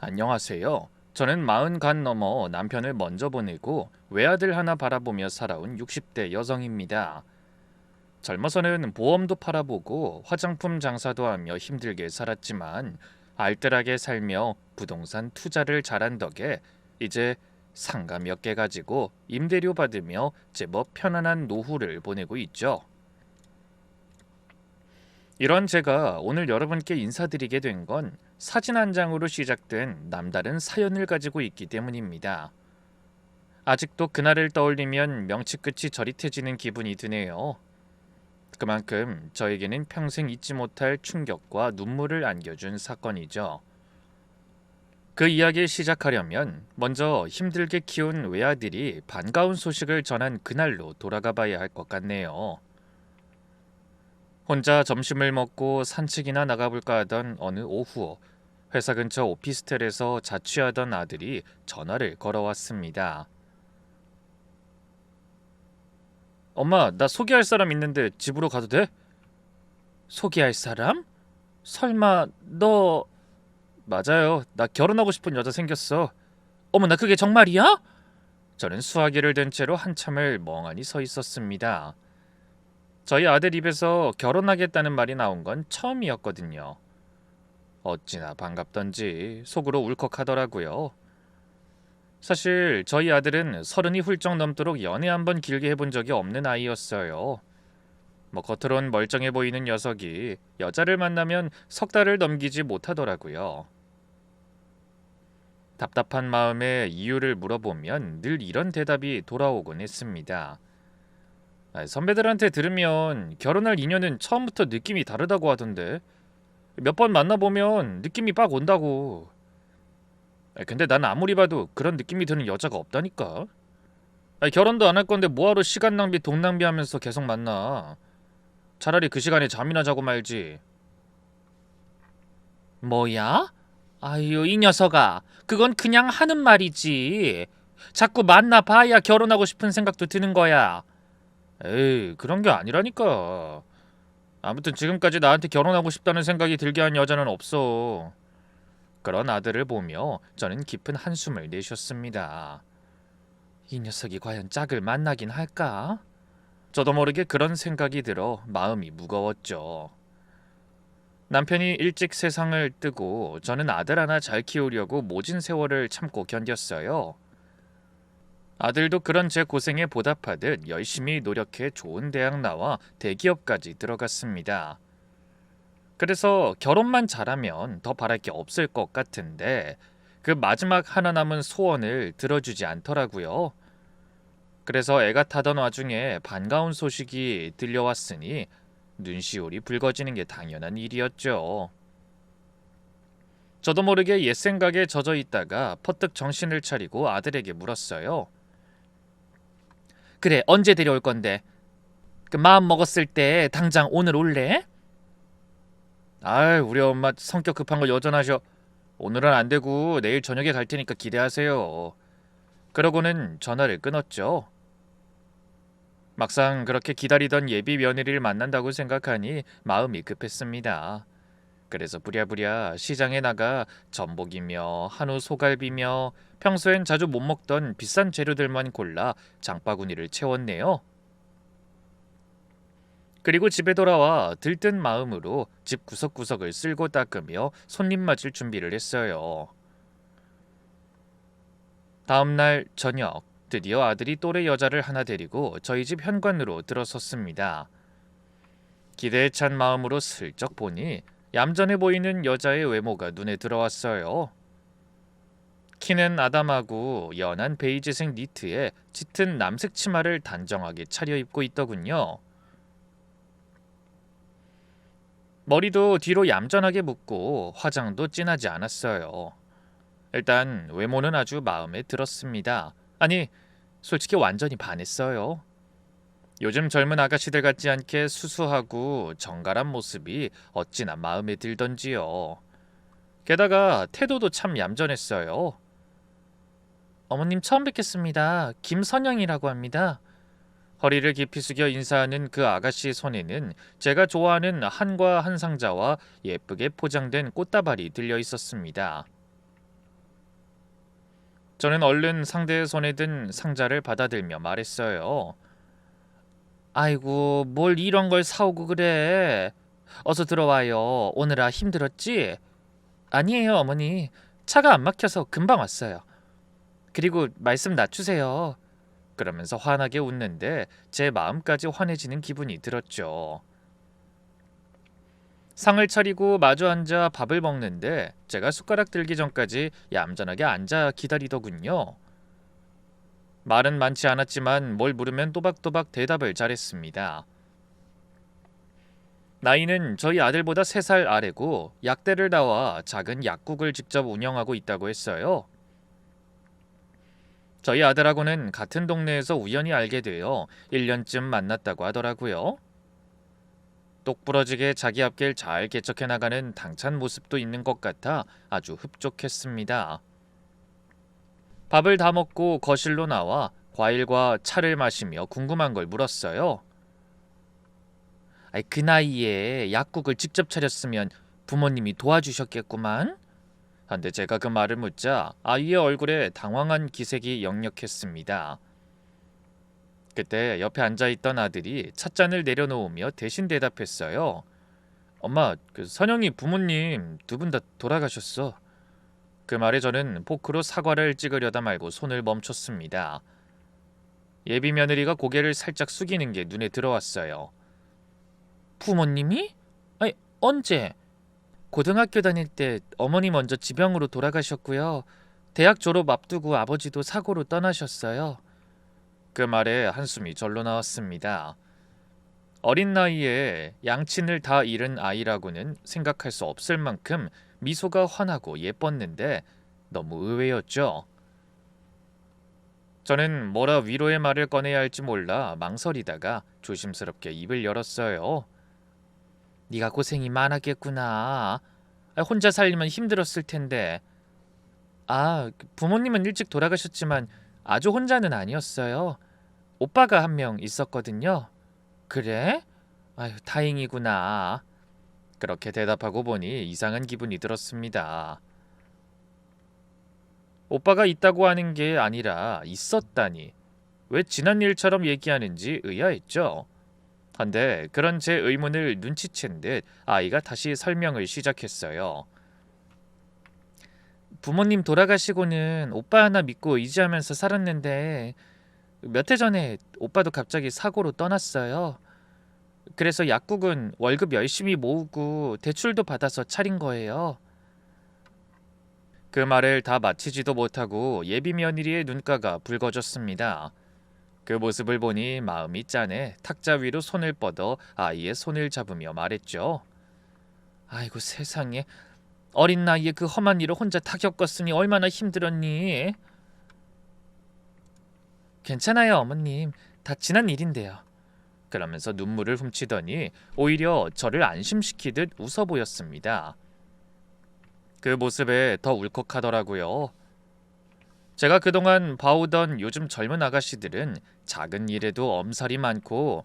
안녕하세요. 저는 40간 넘어 남편을 먼저 보내고 외아들 하나 바라보며 살아온 60대 여성입니다. 젊어서는 보험도 팔아보고 화장품 장사도 하며 힘들게 살았지만 알뜰하게 살며 부동산 투자를 잘한 덕에 이제 상가 몇 개 가지고 임대료 받으며 제법 편안한 노후를 보내고 있죠. 이런 제가 오늘 여러분께 인사드리게 된 건 사진 한 장으로 시작된 남다른 사연을 가지고 있기 때문입니다. 아직도 그날을 떠올리면 명치 끝이 저릿해지는 기분이 드네요. 그만큼 저에게는 평생 잊지 못할 충격과 눈물을 안겨준 사건이죠. 그 이야기를 시작하려면 먼저 힘들게 키운 외아들이 반가운 소식을 전한 그날로 돌아가 봐야 할 것 같네요. 혼자 점심을 먹고 산책이나 나가볼까 하던 어느 오후, 회사 근처 오피스텔에서 자취하던 아들이 전화를 걸어왔습니다. 엄마, 나 소개할 사람 있는데 집으로 가도 돼? 소개할 사람? 설마 너... 맞아요. 나 결혼하고 싶은 여자 생겼어. 어머나, 그게 정말이야? 저는 수화기를 든 채로 한참을 멍하니 서 있었습니다. 저희 아들 입에서 결혼하겠다는 말이 나온 건 처음이었거든요. 어찌나 반갑던지 속으로 울컥하더라고요. 사실 저희 아들은 30이 훌쩍 넘도록 연애 한번 길게 해본 적이 없는 아이였어요. 뭐 겉으론 멀쩡해 보이는 녀석이 여자를 만나면 석 달을 넘기지 못하더라고요. 답답한 마음에 이유를 물어보면 늘 이런 대답이 돌아오곤 했습니다. 선배들한테 들으면 결혼할 인연은 처음부터 느낌이 다르다고 하던데 몇 번 만나보면 느낌이 빡 온다고. 근데 난 아무리 봐도 그런 느낌이 드는 여자가 없다니까. 결혼도 안 할 건데 뭐하러 시간 낭비 돈 낭비하면서 계속 만나. 차라리 그 시간에 잠이나 자고 말지. 뭐야? 아유, 이 녀석아. 그건 그냥 하는 말이지. 자꾸 만나봐야 결혼하고 싶은 생각도 드는 거야. 에이, 그런 게 아니라니까. 아무튼 지금까지 나한테 결혼하고 싶다는 생각이 들게 한 여자는 없어. 그런 아들을 보며 저는 깊은 한숨을 내쉬었습니다. 이 녀석이 과연 짝을 만나긴 할까? 저도 모르게 그런 생각이 들어 마음이 무거웠죠. 남편이 일찍 세상을 뜨고 저는 아들 하나 잘 키우려고 모진 세월을 참고 견뎠어요. 아들도 그런 제 고생에 보답하듯 열심히 노력해 좋은 대학 나와 대기업까지 들어갔습니다. 그래서 결혼만 잘하면 더 바랄 게 없을 것 같은데 그 마지막 하나 남은 소원을 들어주지 않더라고요. 그래서 애가 타던 와중에 반가운 소식이 들려왔으니 눈시울이 붉어지는 게 당연한 일이었죠. 저도 모르게 옛 생각에 젖어 있다가 퍼뜩 정신을 차리고 아들에게 물었어요. 그래, 언제 데려올 건데? 그 마음 먹었을 때 당장 오늘 올래? 우리 엄마 성격 급한 거 여전하셔. 오늘은 안 되고 내일 저녁에 갈 테니까 기대하세요. 그러고는 전화를 끊었죠. 막상 그렇게 기다리던 예비 며느리를 만난다고 생각하니 마음이 급했습니다. 그래서 부랴부랴 시장에 나가 전복이며 한우 소갈비며 평소엔 자주 못 먹던 비싼 재료들만 골라 장바구니를 채웠네요. 그리고 집에 돌아와 들뜬 마음으로 집 구석구석을 쓸고 닦으며 손님 맞을 준비를 했어요. 다음 날 저녁, 드디어 아들이 또래 여자를 하나 데리고 저희 집 현관으로 들어섰습니다. 기대에 찬 마음으로 슬쩍 보니 얌전해 보이는 여자의 외모가 눈에 들어왔어요. 키는 아담하고 연한 베이지색 니트에 짙은 남색 치마를 단정하게 차려입고 있더군요. 머리도 뒤로 얌전하게 묶고 화장도 진하지 않았어요. 일단 외모는 아주 마음에 들었습니다. 아니, 솔직히 완전히 반했어요. 요즘 젊은 아가씨들 같지 않게 수수하고 정갈한 모습이 어찌나 마음에 들던지요. 게다가 태도도 참 얌전했어요. 어머님 처음 뵙겠습니다. 김선영이라고 합니다. 허리를 깊이 숙여 인사하는 그 아가씨의 손에는 제가 좋아하는 한과 한 상자와 예쁘게 포장된 꽃다발이 들려 있었습니다. 저는 얼른 상대의 손에 든 상자를 받아들며 말했어요. 아이고, 뭘 이런 걸 사오고 그래. 어서 들어와요. 오느라 힘들었지? 아니에요, 어머니. 차가 안 막혀서 금방 왔어요. 그리고 말씀 낮추세요. 그러면서 환하게 웃는데 제 마음까지 환해지는 기분이 들었죠. 상을 차리고 마주 앉아 밥을 먹는데 제가 숟가락 들기 전까지 얌전하게 앉아 기다리더군요. 말은 많지 않았지만 뭘 물으면 또박또박 대답을 잘했습니다. 나이는 저희 아들보다 3살 아래고 약대를 나와 작은 약국을 직접 운영하고 있다고 했어요. 저희 아들하고는 같은 동네에서 우연히 알게 되어 1년쯤 만났다고 하더라고요. 똑부러지게 자기 앞길 잘 개척해 나가는 당찬 모습도 있는 것 같아 아주 흡족했습니다. 밥을 다 먹고 거실로 나와 과일과 차를 마시며 궁금한 걸 물었어요. 그 나이에 약국을 직접 차렸으면 부모님이 도와주셨겠구만? 한데 제가 그 말을 묻자 아이의 얼굴에 당황한 기색이 역력했습니다. 그때 옆에 앉아있던 아들이 찻잔을 내려놓으며 대신 대답했어요. 엄마, 선영이 부모님 2분 다 돌아가셨어. 그 말에 저는 포크로 사과를 찍으려다 말고 손을 멈췄습니다. 예비 며느리가 고개를 살짝 숙이는 게 눈에 들어왔어요. 부모님이? 아니, 언제? 고등학교 다닐 때 어머니 먼저 지병으로 돌아가셨고요. 대학 졸업 앞두고 아버지도 사고로 떠나셨어요. 그 말에 한숨이 절로 나왔습니다. 어린 나이에 양친을 다 잃은 아이라고는 생각할 수 없을 만큼 미소가 환하고 예뻤는데 너무 의외였죠. 저는 뭐라 위로의 말을 꺼내야 할지 몰라 망설이다가 조심스럽게 입을 열었어요. 네가 고생이 많았겠구나. 혼자 살리면 힘들었을 텐데. 부모님은 일찍 돌아가셨지만 아주 혼자는 아니었어요. 오빠가 한 명 있었거든요. 그래? 아유, 다행이구나. 그렇게 대답하고 보니 이상한 기분이 들었습니다. 오빠가 있다고 하는 게 아니라 있었다니. 왜 지난 일처럼 얘기하는지 의아했죠. 한데 그런 제 의문을 눈치챈 듯 아이가 다시 설명을 시작했어요. 부모님 돌아가시고는 오빠 하나 믿고 의지하면서 살았는데 몇 해 전에 오빠도 갑자기 사고로 떠났어요. 그래서 약국은 월급 열심히 모으고 대출도 받아서 차린 거예요. 그 말을 다 마치지도 못하고 예비 며느리의 눈가가 붉어졌습니다. 그 모습을 보니 마음이 짠해 탁자 위로 손을 뻗어 아이의 손을 잡으며 말했죠. 아이고 세상에, 어린 나이에 그 험한 일을 혼자 다 겪었으니 얼마나 힘들었니? 괜찮아요, 어머님. 다 지난 일인데요. 그러면서 눈물을 훔치더니 오히려 저를 안심시키듯 웃어 보였습니다. 그 모습에 더 울컥하더라고요. 제가 그동안 봐오던 요즘 젊은 아가씨들은 작은 일에도 엄살이 많고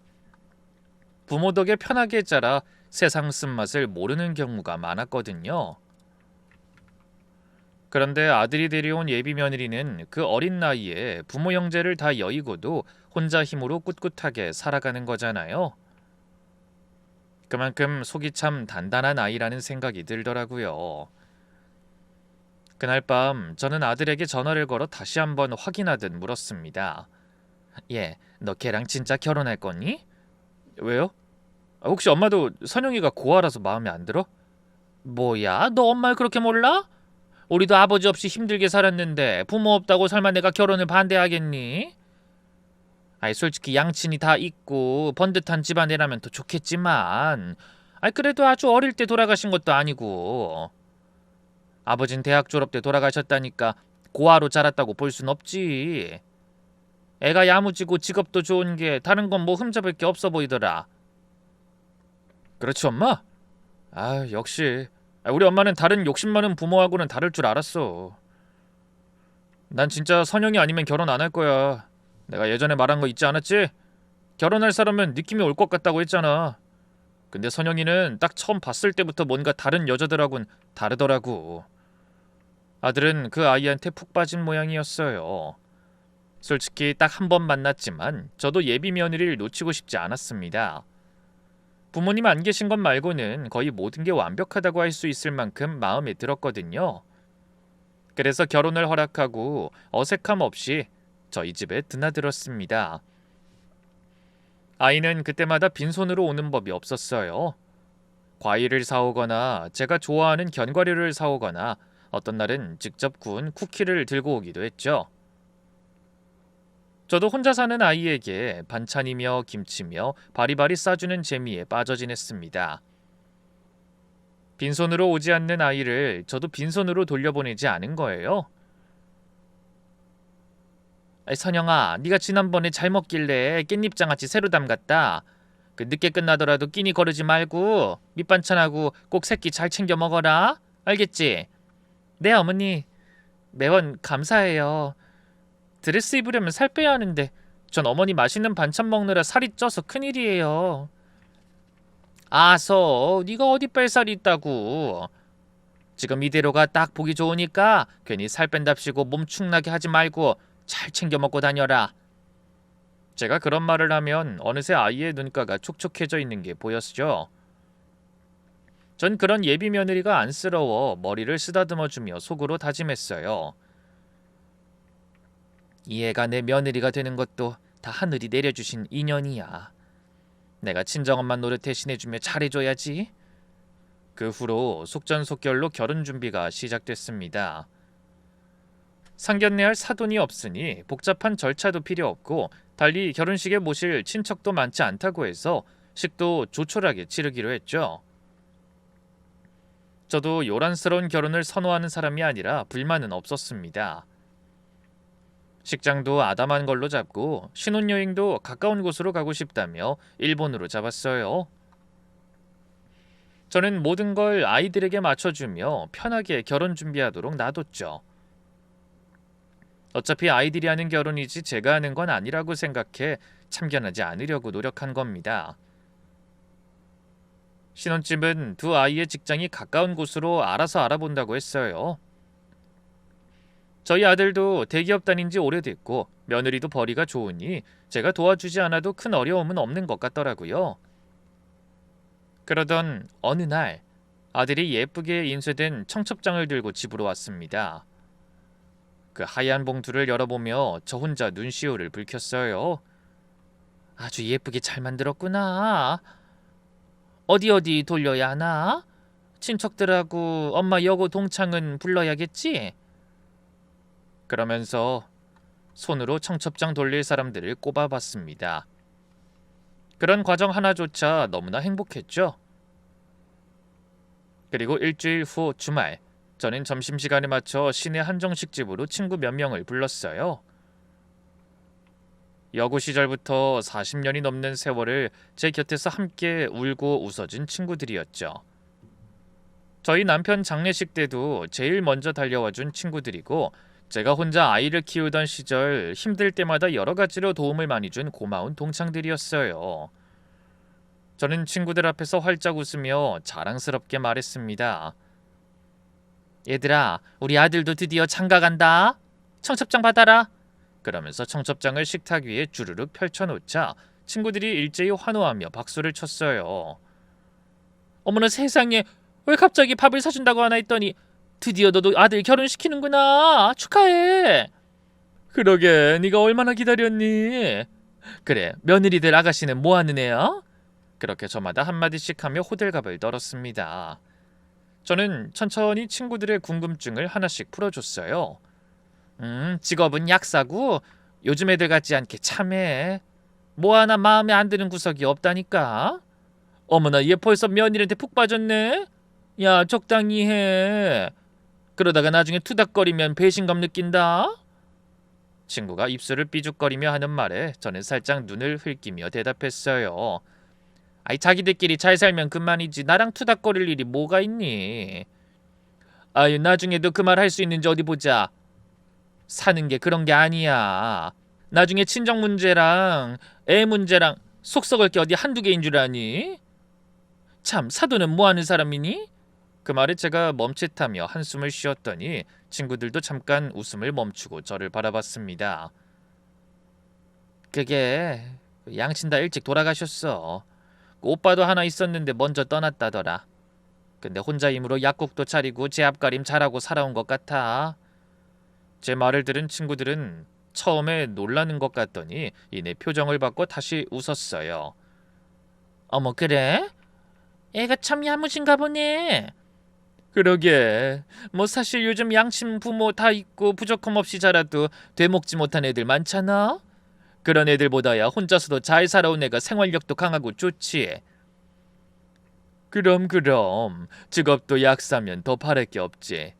부모 덕에 편하게 자라 세상 쓴맛을 모르는 경우가 많았거든요. 그런데 아들이 데려온 예비 며느리는 그 어린 나이에 부모 형제를 다 여의고도 혼자 힘으로 꿋꿋하게 살아가는 거잖아요. 그만큼 속이 참 단단한 아이라는 생각이 들더라고요. 그날 밤 저는 아들에게 전화를 걸어 다시 한번 확인하듯 물었습니다. 너 걔랑 진짜 결혼할 거니? 왜요? 혹시 엄마도 선영이가 고아라서 마음에 안 들어? 뭐야, 너 엄마를 그렇게 몰라? 우리도 아버지 없이 힘들게 살았는데 부모 없다고 설마 내가 결혼을 반대하겠니? 솔직히 양친이 다 있고 번듯한 집안이라면 더 좋겠지만 그래도 아주 어릴 때 돌아가신 것도 아니고 아버진 대학 졸업 때 돌아가셨다니까 고아로 자랐다고 볼 순 없지. 애가 야무지고 직업도 좋은 게 다른 건 뭐 흠잡을 게 없어 보이더라. 그렇지 엄마? 역시 우리 엄마는 다른 욕심 많은 부모하고는 다를 줄 알았어. 난 진짜 선영이 아니면 결혼 안 할 거야. 내가 예전에 말한 거 잊지 않았지? 결혼할 사람은 느낌이 올 것 같다고 했잖아. 근데 선영이는 딱 처음 봤을 때부터 뭔가 다른 여자들하고는 다르더라고. 아들은 그 아이한테 푹 빠진 모양이었어요. 솔직히 딱 한 번 만났지만 저도 예비 며느리를 놓치고 싶지 않았습니다. 부모님 안 계신 것 말고는 거의 모든 게 완벽하다고 할 수 있을 만큼 마음에 들었거든요. 그래서 결혼을 허락하고 어색함 없이 저희 집에 드나들었습니다. 아이는 그때마다 빈손으로 오는 법이 없었어요. 과일을 사오거나 제가 좋아하는 견과류를 사오거나 어떤 날은 직접 구운 쿠키를 들고 오기도 했죠. 저도 혼자 사는 아이에게 반찬이며 김치며 바리바리 싸주는 재미에 빠져 지냈습니다. 빈손으로 오지 않는 아이를 저도 빈손으로 돌려보내지 않은 거예요. 선영아, 네가 지난번에 잘 먹길래 깻잎장아찌 새로 담갔다. 그 늦게 끝나더라도 끼니 거르지 말고 밑반찬하고 꼭 새끼 잘 챙겨 먹어라. 알겠지? 네, 어머니. 매번 감사해요. 드레스 입으려면 살 빼야 하는데 전 어머니 맛있는 반찬 먹느라 살이 쪄서 큰일이에요. 아서, 네가 어디 뺄 살이 있다고. 지금 이대로가 딱 보기 좋으니까 괜히 살 뺀답시고 몸 축나게 하지 말고 잘 챙겨 먹고 다녀라. 제가 그런 말을 하면 어느새 아이의 눈가가 촉촉해져 있는 게 보였죠. 전 그런 예비 며느리가 안쓰러워 머리를 쓰다듬어주며 속으로 다짐했어요. 이 애가 내 며느리가 되는 것도 다 하늘이 내려주신 인연이야. 내가 친정엄마 노릇 대신해주며 잘해줘야지. 그 후로 속전속결로 결혼 준비가 시작됐습니다. 상견례할 사돈이 없으니 복잡한 절차도 필요 없고 달리 결혼식에 모실 친척도 많지 않다고 해서 식도 조촐하게 치르기로 했죠. 저도 요란스러운 결혼을 선호하는 사람이 아니라 불만은 없었습니다. 식장도 아담한 걸로 잡고 신혼여행도 가까운 곳으로 가고 싶다며 일본으로 잡았어요. 저는 모든 걸 아이들에게 맞춰주며 편하게 결혼 준비하도록 놔뒀죠. 어차피 아이들이 하는 결혼이지 제가 하는 건 아니라고 생각해 참견하지 않으려고 노력한 겁니다. 신혼집은 두 아이의 직장이 가까운 곳으로 알아서 알아본다고 했어요. 저희 아들도 대기업 다닌 지 오래됐고 며느리도 벌이가 좋으니 제가 도와주지 않아도 큰 어려움은 없는 것 같더라고요. 그러던 어느 날 아들이 예쁘게 인쇄된 청첩장을 들고 집으로 왔습니다. 그 하얀 봉투를 열어보며 저 혼자 눈시울을 붉혔어요. 아주 예쁘게 잘 만들었구나. 어디 돌려야 하나? 친척들하고 엄마 여고 동창은 불러야겠지? 그러면서 손으로 청첩장 돌릴 사람들을 꼽아봤습니다. 그런 과정 하나조차 너무나 행복했죠. 그리고 일주일 후 주말, 저는 점심시간에 맞춰 시내 한정식집으로 친구 몇 명을 불렀어요. 여고 시절부터 40년이 넘는 세월을 제 곁에서 함께 울고 웃어준 친구들이었죠. 저희 남편 장례식 때도 제일 먼저 달려와준 친구들이고 제가 혼자 아이를 키우던 시절 힘들 때마다 여러 가지로 도움을 많이 준 고마운 동창들이었어요. 저는 친구들 앞에서 활짝 웃으며 자랑스럽게 말했습니다. 얘들아, 우리 아들도 드디어 장가 간다. 청첩장 받아라. 그러면서 청첩장을 식탁 위에 주르륵 펼쳐놓자 친구들이 일제히 환호하며 박수를 쳤어요. 어머나 세상에, 왜 갑자기 밥을 사준다고 하나 했더니 드디어 너도 아들 결혼시키는구나. 축하해. 그러게, 네가 얼마나 기다렸니? 그래, 며느리들 아가씨는 뭐하는 애야? 그렇게 저마다 한마디씩 하며 호들갑을 떨었습니다. 저는 천천히 친구들의 궁금증을 하나씩 풀어줬어요. 직업은 약사고 요즘 애들 같지 않게 참해. 뭐 하나 마음에 안 드는 구석이 없다니까. 어머나, 얘 벌써 며느리한테 푹 빠졌네. 야, 적당히 해. 그러다가 나중에 투닥거리면 배신감 느낀다. 친구가 입술을 삐죽거리며 하는 말에 저는 살짝 눈을 흘기며 대답했어요. 아이, 자기들끼리 잘 살면 그만이지 나랑 투닥거릴 일이 뭐가 있니? 아유, 나중에도 그 말 할 수 있는지 어디 보자. 사는 게 그런 게 아니야. 나중에 친정 문제랑 애 문제랑 속 썩을 게 어디 한두 개인 줄 아니? 참, 사돈은 뭐 하는 사람이니? 그 말에 제가 멈칫하며 한숨을 쉬었더니 친구들도 잠깐 웃음을 멈추고 저를 바라봤습니다. 그게 양친 다 일찍 돌아가셨어. 오빠도 하나 있었는데 먼저 떠났다더라. 근데 혼자 힘으로 약국도 차리고 제 앞가림 잘하고 살아온 것 같아. 제 말을 들은 친구들은 처음에 놀라는 것 같더니 이내 표정을 바꿔 다시 웃었어요. 어머, 그래? 애가 참 야무진가 보네. 그러게. 뭐 사실 요즘 양친 부모 다 있고 부족함 없이 자라도 되먹지 못한 애들 많잖아. 그런 애들보다야 혼자서도 잘 살아온 애가 생활력도 강하고 좋지. 그럼 직업도 약사면 더 바랄 게 없지.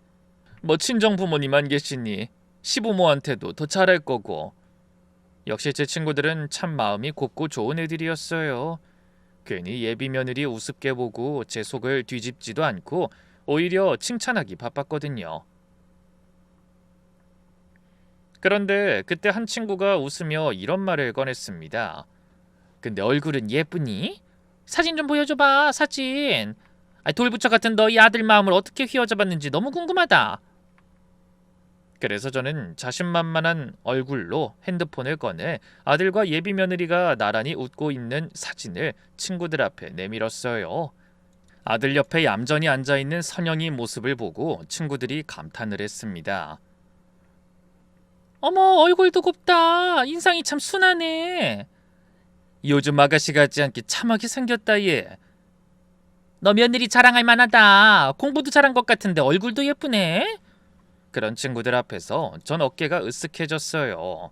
뭐 친정 부모님만 계시니 시부모한테도 더 잘할 거고. 역시 제 친구들은 참 마음이 곱고 좋은 애들이었어요. 괜히 예비 며느리 우습게 보고 제 속을 뒤집지도 않고 오히려 칭찬하기 바빴거든요. 그런데 그때 한 친구가 웃으며 이런 말을 꺼냈습니다. 근데 얼굴은 예쁘니? 사진 좀 보여줘봐, 사진. 돌부처 같은 너희 아들 마음을 어떻게 휘어잡았는지 너무 궁금하다. 그래서 저는 자신만만한 얼굴로 핸드폰을 꺼내 아들과 예비 며느리가 나란히 웃고 있는 사진을 친구들 앞에 내밀었어요. 아들 옆에 얌전히 앉아있는 선영이 모습을 보고 친구들이 감탄을 했습니다. 어머, 얼굴도 곱다. 인상이 참 순하네. 요즘 아가씨 같지 않게 참하게 생겼다 얘. 너 며느리 자랑할 만하다. 공부도 잘한 것 같은데 얼굴도 예쁘네. 그런 친구들 앞에서 전 어깨가 으쓱해졌어요.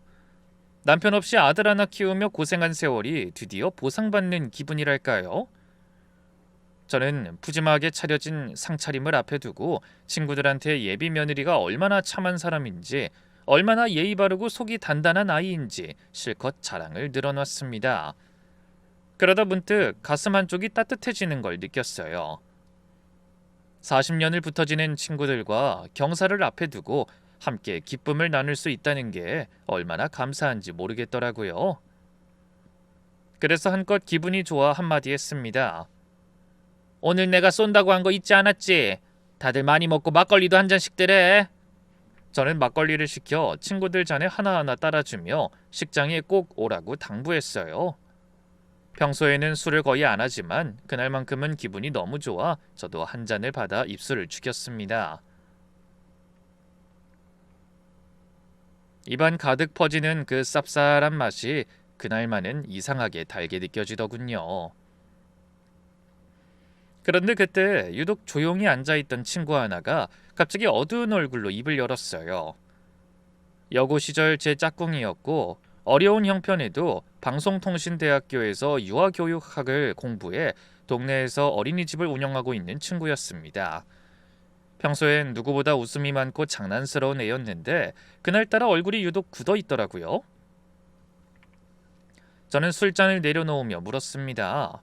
남편 없이 아들 하나 키우며 고생한 세월이 드디어 보상받는 기분이랄까요? 저는 푸짐하게 차려진 상차림을 앞에 두고 친구들한테 예비 며느리가 얼마나 참한 사람인지, 얼마나 예의 바르고 속이 단단한 아이인지 실컷 자랑을 늘어놨습니다. 그러다 문득 가슴 한쪽이 따뜻해지는 걸 느꼈어요. 40년을 붙어 지낸 친구들과 경사를 앞에 두고 함께 기쁨을 나눌 수 있다는 게 얼마나 감사한지 모르겠더라고요. 그래서 한껏 기분이 좋아 한마디 했습니다. 오늘 내가 쏜다고 한 거 잊지 않았지? 다들 많이 먹고 막걸리도 한 잔씩 드래. 저는 막걸리를 시켜 친구들 잔에 하나하나 따라주며 식장에 꼭 오라고 당부했어요. 평소에는 술을 거의 안 하지만 그날만큼은 기분이 너무 좋아 저도 한 잔을 받아 입술을 죽였습니다. 입안 가득 퍼지는 그 쌉쌀한 맛이 그날만은 이상하게 달게 느껴지더군요. 그런데 그때 유독 조용히 앉아있던 친구 하나가 갑자기 어두운 얼굴로 입을 열었어요. 여고 시절 제 짝꿍이었고 어려운 형편에도 방송통신대학교에서 유아교육학을 공부해 동네에서 어린이집을 운영하고 있는 친구였습니다. 평소엔 누구보다 웃음이 많고 장난스러운 애였는데 그날따라 얼굴이 유독 굳어있더라고요. 저는 술잔을 내려놓으며 물었습니다.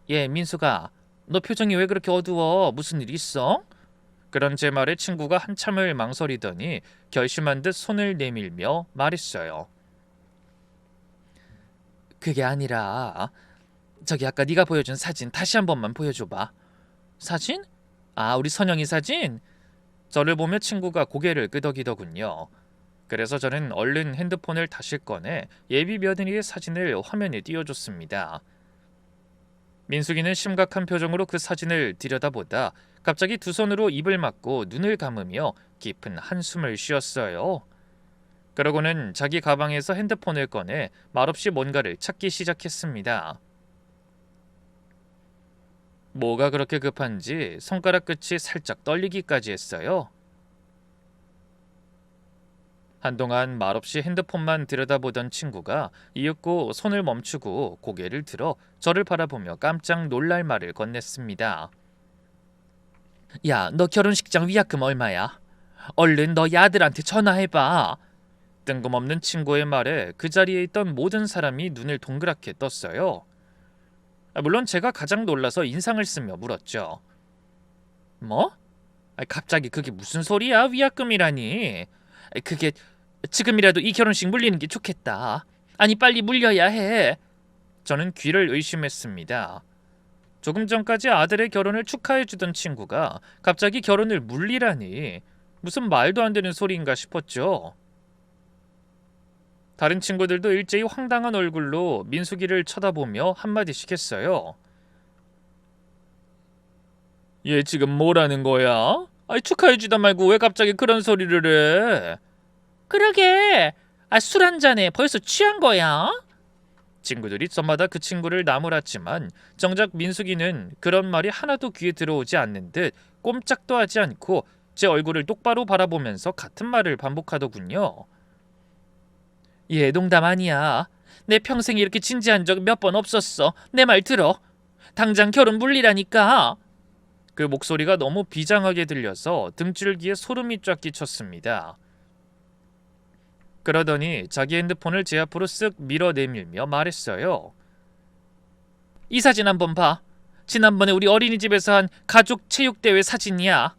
민수가, 너 표정이 왜 그렇게 어두워? 무슨 일 있어? 그런 제 말에 친구가 한참을 망설이더니 결심한 듯 손을 내밀며 말했어요. 그게 아니라 저기 아까 네가 보여준 사진 다시 한 번만 보여줘봐. 사진? 우리 선영이 사진? 저를 보며 친구가 고개를 끄덕이더군요. 그래서 저는 얼른 핸드폰을 다시 꺼내 예비 며느리의 사진을 화면에 띄워줬습니다. 민숙이는 심각한 표정으로 그 사진을 들여다보다 갑자기 두 손으로 입을 막고 눈을 감으며 깊은 한숨을 쉬었어요. 그러고는 자기 가방에서 핸드폰을 꺼내 말없이 뭔가를 찾기 시작했습니다. 뭐가 그렇게 급한지 손가락 끝이 살짝 떨리기까지 했어요. 한동안 말없이 핸드폰만 들여다보던 친구가 이윽고 손을 멈추고 고개를 들어 저를 바라보며 깜짝 놀랄 말을 건넸습니다. 야, 너 결혼식장 위약금 얼마야? 얼른 너희 아들한테 전화해봐. 뜬금없는 친구의 말에 그 자리에 있던 모든 사람이 눈을 동그랗게 떴어요. 물론 제가 가장 놀라서 인상을 쓰며 물었죠. 뭐? 갑자기 그게 무슨 소리야? 위약금이라니. 그게 지금이라도 이 결혼식 물리는 게 좋겠다. 아니 빨리 물려야 해. 저는 귀를 의심했습니다. 조금 전까지 아들의 결혼을 축하해주던 친구가 갑자기 결혼을 물리라니. 무슨 말도 안 되는 소리인가 싶었죠. 다른 친구들도 일제히 황당한 얼굴로 민숙이를 쳐다보며 한마디씩 했어요. 얘 지금 뭐라는 거야? 아이, 축하해주다 말고 왜 갑자기 그런 소리를 해? 그러게. 술 한 잔에 벌써 취한 거야? 친구들이 저마다 그 친구를 나무랐지만 정작 민숙이는 그런 말이 하나도 귀에 들어오지 않는 듯 꼼짝도 하지 않고 제 얼굴을 똑바로 바라보면서 같은 말을 반복하더군요. 얘 농담 아니야. 내 평생에 이렇게 진지한 적 몇 번 없었어. 내 말 들어. 당장 결혼 물리라니까. 그 목소리가 너무 비장하게 들려서 등줄기에 소름이 쫙 끼쳤습니다. 그러더니 자기 핸드폰을 제 앞으로 쓱 밀어 내밀며 말했어요. 이 사진 한번 봐. 지난번에 우리 어린이집에서 한 가족 체육대회 사진이야.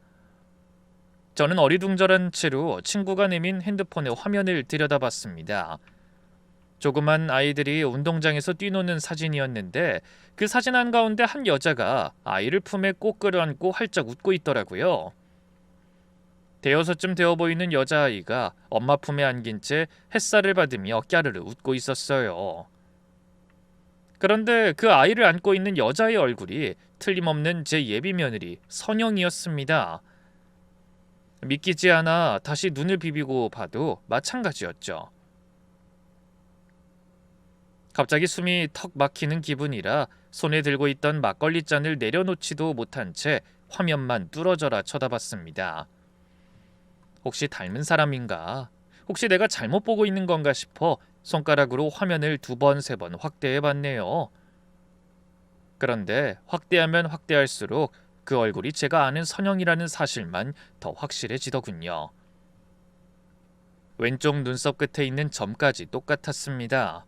저는 어리둥절한 채로 친구가 내민 핸드폰의 화면을 들여다봤습니다. 조그만 아이들이 운동장에서 뛰노는 사진이었는데 그 사진 한가운데 한 여자가 아이를 품에 꼭 끌어안고 활짝 웃고 있더라고요. 대여섯쯤 되어 보이는 여자아이가 엄마 품에 안긴 채 햇살을 받으며 깨르르 웃고 있었어요. 그런데 그 아이를 안고 있는 여자의 얼굴이 틀림없는 제 예비 며느리 선영이었습니다. 믿기지 않아 다시 눈을 비비고 봐도 마찬가지였죠. 갑자기 숨이 턱 막히는 기분이라 손에 들고 있던 막걸리 잔을 내려놓지도 못한 채 화면만 뚫어져라 쳐다봤습니다. 혹시 닮은 사람인가? 혹시 내가 잘못 보고 있는 건가 싶어 손가락으로 화면을 2번, 3번 확대해봤네요. 그런데 확대하면 확대할수록 그 얼굴이 제가 아는 선영이라는 사실만 더 확실해지더군요. 왼쪽 눈썹 끝에 있는 점까지 똑같았습니다.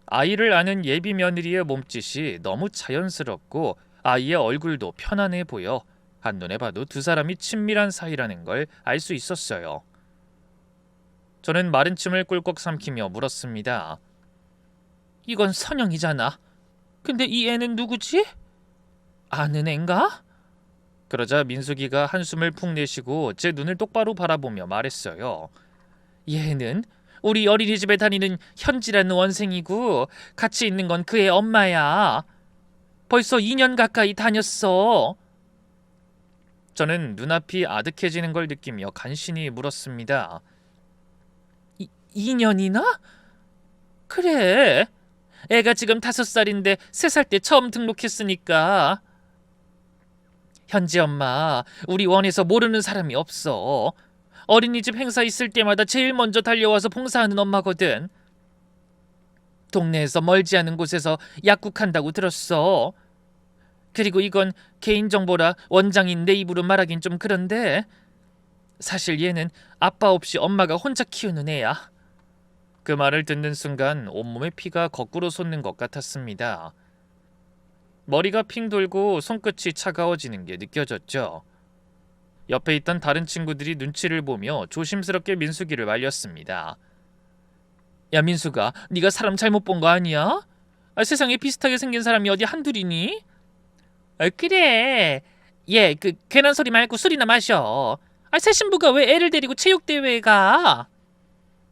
아이를 아는 예비 며느리의 몸짓이 너무 자연스럽고 아이의 얼굴도 편안해 보여 한눈에 봐도 두 사람이 친밀한 사이라는 걸 알 수 있었어요. 저는 마른 침을 꿀꺽 삼키며 물었습니다. 이건 선영이잖아. 근데 이 애는 누구지? 아는 앤가? 그러자 민숙이가 한숨을 푹 내쉬고 제 눈을 똑바로 바라보며 말했어요. 얘는 우리 어린이집에 다니는 현지라는 원생이고 같이 있는 건 그의 엄마야. 벌써 2년 가까이 다녔어. 저는 눈앞이 아득해지는 걸 느끼며 간신히 물었습니다. 2년이나? 그래. 애가 지금 5살인데 3살 때 처음 등록했으니까. 현지 엄마, 우리 원에서 모르는 사람이 없어. 어린이집 행사 있을 때마다 제일 먼저 달려와서 봉사하는 엄마거든. 동네에서 멀지 않은 곳에서 약국한다고 들었어. 그리고 이건 개인정보라 원장인 내 입으로 말하긴 좀 그런데 사실 얘는 아빠 없이 엄마가 혼자 키우는 애야. 그 말을 듣는 순간 온몸에 피가 거꾸로 솟는 것 같았습니다. 머리가 핑 돌고 손끝이 차가워지는 게 느껴졌죠. 옆에 있던 다른 친구들이 눈치를 보며 조심스럽게 민숙이를 말렸습니다. 야 민숙아, 네가 사람 잘못 본 거 아니야? 세상에 비슷하게 생긴 사람이 어디 한둘이니? 그래. 얘 그 괜한 소리 말고 술이나 마셔. 새 신부가 왜 애를 데리고 체육대회에 가?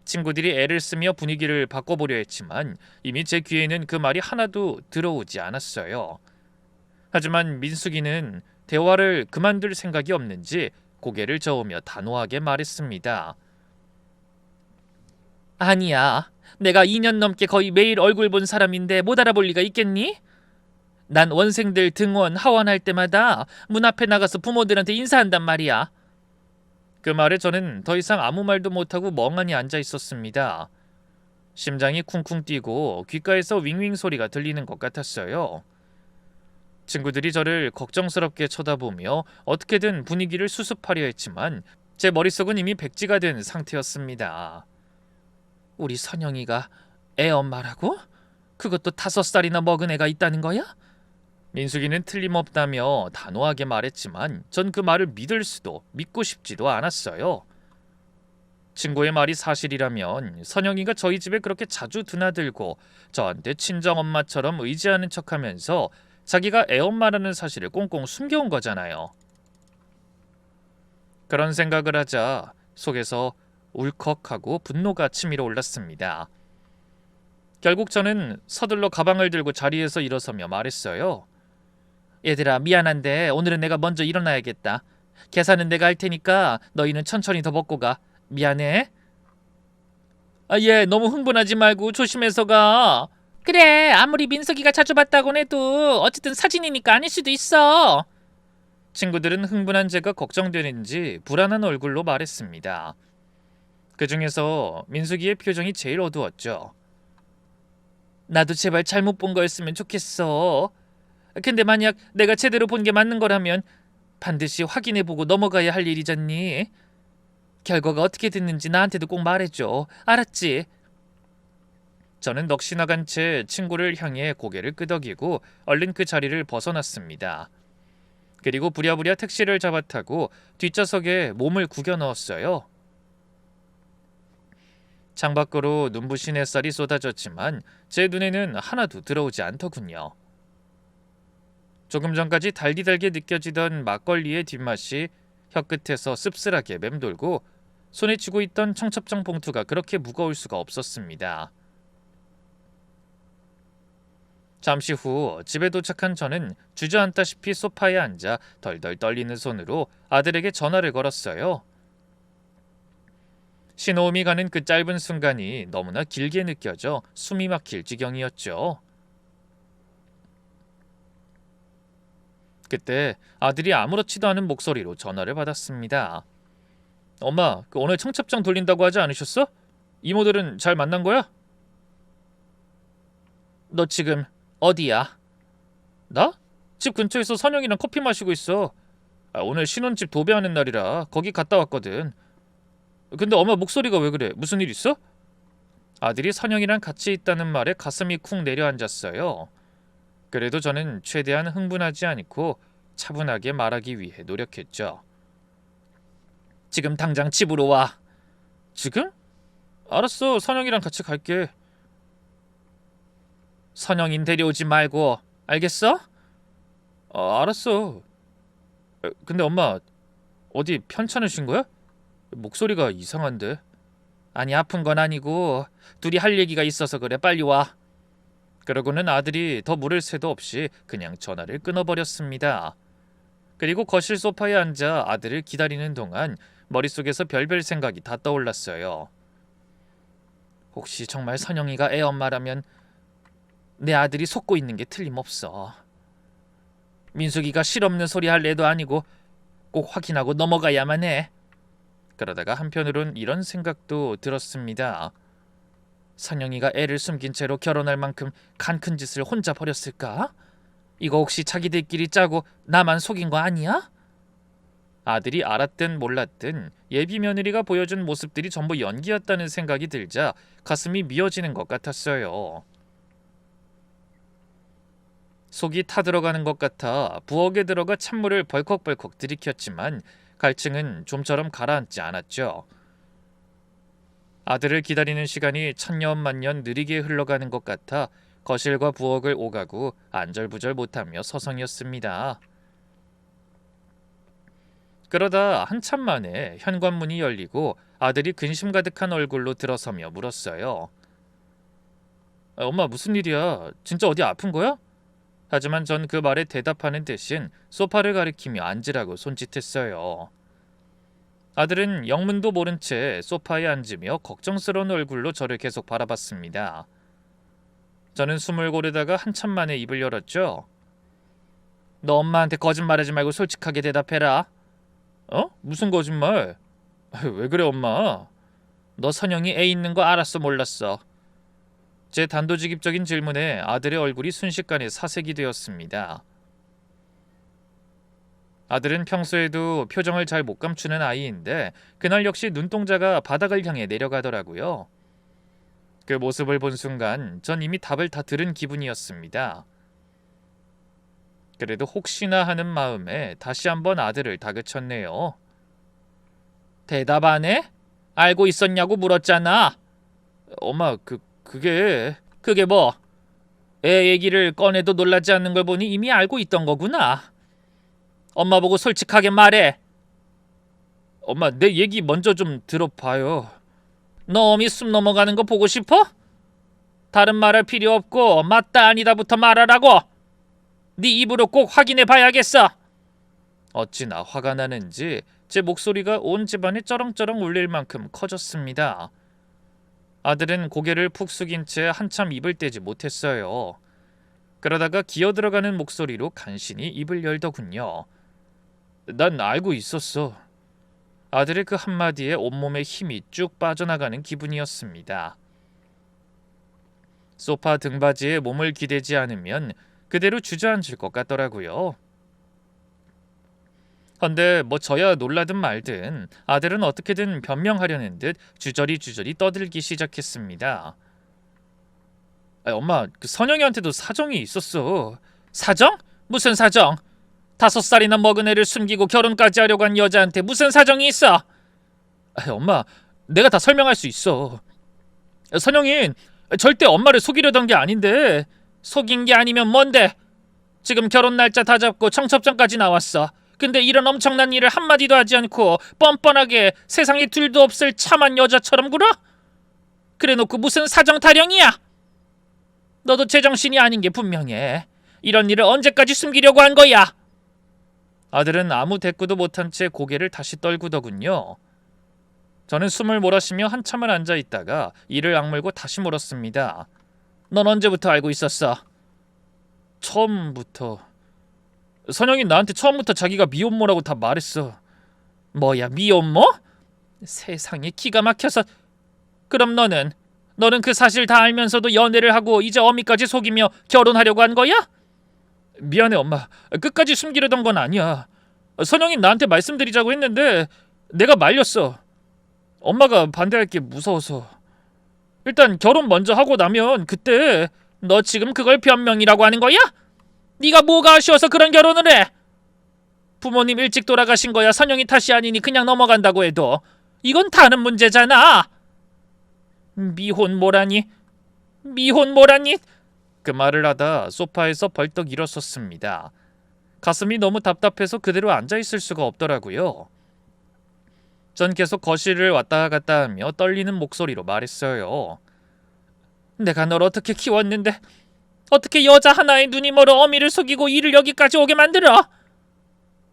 친구들이 애를 쓰며 분위기를 바꿔보려 했지만 이미 제 귀에는 그 말이 하나도 들어오지 않았어요. 하지만 민숙이는 대화를 그만둘 생각이 없는지 고개를 저으며 단호하게 말했습니다. 아니야. 내가 2년 넘게 거의 매일 얼굴 본 사람인데 못 알아볼 리가 있겠니? 난 원생들 등원, 하원할 때마다 문 앞에 나가서 부모들한테 인사한단 말이야. 그 말에 저는 더 이상 아무 말도 못하고 멍하니 앉아 있었습니다. 심장이 쿵쿵 뛰고 귓가에서 윙윙 소리가 들리는 것 같았어요. 친구들이 저를 걱정스럽게 쳐다보며 어떻게든 분위기를 수습하려 했지만 제 머릿속은 이미 백지가 된 상태였습니다. 우리 선영이가 애 엄마라고? 그것도 5살이나 먹은 애가 있다는 거야? 민숙이는 틀림없다며 단호하게 말했지만 전 그 말을 믿을 수도 믿고 싶지도 않았어요. 친구의 말이 사실이라면 선영이가 저희 집에 그렇게 자주 드나들고 저한테 친정엄마처럼 의지하는 척하면서 자기가 애엄마라는 사실을 꽁꽁 숨겨온 거잖아요. 그런 생각을 하자 속에서 울컥하고 분노가 치밀어 올랐습니다. 결국 저는 서둘러 가방을 들고 자리에서 일어서며 말했어요. 얘들아, 미안한데 오늘은 내가 먼저 일어나야겠다. 계산은 내가 할 테니까 너희는 천천히 더 먹고 가. 미안해. 예, 너무 흥분하지 말고 조심해서 가. 그래, 아무리 민석이가 자주 봤다곤 해도 어쨌든 사진이니까 아닐 수도 있어. 친구들은 흥분한 제가 걱정되는지 불안한 얼굴로 말했습니다. 그 중에서 민숙이의 표정이 제일 어두웠죠. 나도 제발 잘못 본 거였으면 좋겠어. 근데 만약 내가 제대로 본 게 맞는 거라면 반드시 확인해보고 넘어가야 할 일이잖니. 결과가 어떻게 됐는지 나한테도 꼭 말해줘. 알았지? 저는 넋이 나간 채 친구를 향해 고개를 끄덕이고 얼른 그 자리를 벗어났습니다. 그리고 부랴부랴 택시를 잡아타고 뒷좌석에 몸을 구겨 넣었어요. 창밖으로 눈부신 햇살이 쏟아졌지만 제 눈에는 하나도 들어오지 않더군요. 조금 전까지 달디달게 느껴지던 막걸리의 뒷맛이 혀끝에서 씁쓸하게 맴돌고 손에 쥐고 있던 청첩장 봉투가 그렇게 무거울 수가 없었습니다. 잠시 후 집에 도착한 저는 주저앉다시피 소파에 앉아 덜덜 떨리는 손으로 아들에게 전화를 걸었어요. 신호음이 가는 그 짧은 순간이 너무나 길게 느껴져 숨이 막힐 지경이었죠. 그때 아들이 아무렇지도 않은 목소리로 전화를 받았습니다. 엄마, 오늘 청첩장 돌린다고 하지 않으셨어? 이모들은 잘 만난 거야? 너 지금 어디야? 나? 집 근처에서 선영이랑 커피 마시고 있어. 오늘 신혼집 도배하는 날이라 거기 갔다 왔거든. 근데 엄마 목소리가 왜 그래? 무슨 일 있어? 아들이 선영이랑 같이 있다는 말에 가슴이 쿵 내려앉았어요. 그래도 저는 최대한 흥분하지 않고 차분하게 말하기 위해 노력했죠. 지금 당장 집으로 와. 지금? 알았어, 선영이랑 같이 갈게. 선영인 데려오지 말고, 알겠어? 알았어. 근데 엄마, 어디 편찮으신 거야? 목소리가 이상한데. 아니, 아픈 건 아니고 둘이 할 얘기가 있어서 그래. 빨리 와. 그러고는 아들이 더 물을 새도 없이 그냥 전화를 끊어버렸습니다. 그리고 거실 소파에 앉아 아들을 기다리는 동안 머릿속에서 별별 생각이 다 떠올랐어요. 혹시 정말 선영이가 애 엄마라면 내 아들이 속고 있는 게 틀림없어. 민숙이가 실없는 소리 할 애도 아니고 꼭 확인하고 넘어가야만 해. 그러다가 한편으론 이런 생각도 들었습니다. 선영이가 애를 숨긴 채로 결혼할 만큼 간 큰 짓을 혼자 벌였을까? 이거 혹시 자기들끼리 짜고 나만 속인 거 아니야? 아들이 알았든 몰랐든 예비 며느리가 보여준 모습들이 전부 연기였다는 생각이 들자 가슴이 미어지는 것 같았어요. 속이 타들어가는 것 같아 부엌에 들어가 찬물을 벌컥벌컥 들이켰지만 갈증은 좀처럼 가라앉지 않았죠. 아들을 기다리는 시간이 천년만년 느리게 흘러가는 것 같아 거실과 부엌을 오가고 안절부절 못하며 서성였습니다. 그러다 한참 만에 현관문이 열리고 아들이 근심 가득한 얼굴로 들어서며 물었어요. 엄마, 무슨 일이야? 진짜 어디 아픈 거야? 하지만 전 그 말에 대답하는 대신 소파를 가리키며 앉으라고 손짓했어요. 아들은 영문도 모른 채 소파에 앉으며 걱정스러운 얼굴로 저를 계속 바라봤습니다. 저는 숨을 고르다가 한참 만에 입을 열었죠. 너 엄마한테 거짓말하지 말고 솔직하게 대답해라. 무슨 거짓말? 왜 그래 엄마? 너 선영이 애 있는 거 알았어 몰랐어? 제 단도직입적인 질문에 아들의 얼굴이 순식간에 사색이 되었습니다. 아들은 평소에도 표정을 잘 못 감추는 아이인데 그날 역시 눈동자가 바닥을 향해 내려가더라고요. 그 모습을 본 순간 전 이미 답을 다 들은 기분이었습니다. 그래도 혹시나 하는 마음에 다시 한번 아들을 다그쳤네요. 대답 안 해? 알고 있었냐고 물었잖아. 엄마, 그게 뭐? 애 얘기를 꺼내도 놀라지 않는 걸 보니 이미 알고 있던 거구나. 엄마 보고 솔직하게 말해. 엄마, 내 얘기 먼저 좀 들어봐요. 너 어미 숨 넘어가는 거 보고 싶어? 다른 말할 필요 없고 맞다 아니다부터 말하라고. 네 입으로 꼭 확인해 봐야겠어. 어찌나 화가 나는지 제 목소리가 온 집안에 쩌렁쩌렁 울릴 만큼 커졌습니다. 아들은 고개를 푹 숙인 채 한참 입을 떼지 못했어요. 그러다가 기어들어가는 목소리로 간신히 입을 열더군요. 난 알고 있었어. 아들의 그 한마디에 온몸에 힘이 쭉 빠져나가는 기분이었습니다. 소파 등받이에 몸을 기대지 않으면 그대로 주저앉을 것 같더라고요. 헌데 뭐 저야 놀라든 말든 아들은 어떻게든 변명하려는 듯 주저리 떠들기 시작했습니다. 엄마, 그 선영이한테도 사정이 있었어. 사정? 무슨 사정? 5살이나 먹은 애를 숨기고 결혼까지 하려고 한 여자한테 무슨 사정이 있어? 엄마, 내가 다 설명할 수 있어. 선영인 절대 엄마를 속이려던 게 아닌데. 속인 게 아니면 뭔데? 지금 결혼 날짜 다 잡고 청첩장까지 나왔어. 근데 이런 엄청난 일을 한마디도 하지 않고 뻔뻔하게 세상에 둘도 없을 참한 여자처럼 굴어? 그래놓고 무슨 사정 타령이야? 너도 제정신이 아닌 게 분명해. 이런 일을 언제까지 숨기려고 한 거야? 아들은 아무 대꾸도 못한 채 고개를 다시 떨구더군요. 저는 숨을 몰아쉬며 한참을 앉아있다가 이를 악물고 다시 물었습니다. 넌 언제부터 알고 있었어? 처음부터. 선영이 나한테 처음부터 자기가 미혼모라고 다 말했어. 뭐야, 미혼모? 세상에, 기가 막혀서. 그럼 너는 그 사실 다 알면서도 연애를 하고 이제 어미까지 속이며 결혼하려고 한 거야? 미안해 엄마, 끝까지 숨기려던 건 아니야. 선영이 나한테 말씀드리자고 했는데 내가 말렸어. 엄마가 반대할 게 무서워서. 일단 결혼 먼저 하고 나면 그때. 너 지금 그걸 변명이라고 하는 거야? 네가 뭐가 아쉬워서 그런 결혼을 해? 부모님 일찍 돌아가신 거야 선영이 탓이 아니니 그냥 넘어간다고 해도 이건 다른 문제잖아. 미혼모라니? 그 말을 하다 소파에서 벌떡 일어섰습니다. 가슴이 너무 답답해서 그대로 앉아있을 수가 없더라고요. 전 계속 거실을 왔다 갔다 하며 떨리는 목소리로 말했어요. 내가 널 어떻게 키웠는데 어떻게 여자 하나에 눈이 멀어 어미를 속이고 일을 여기까지 오게 만들어?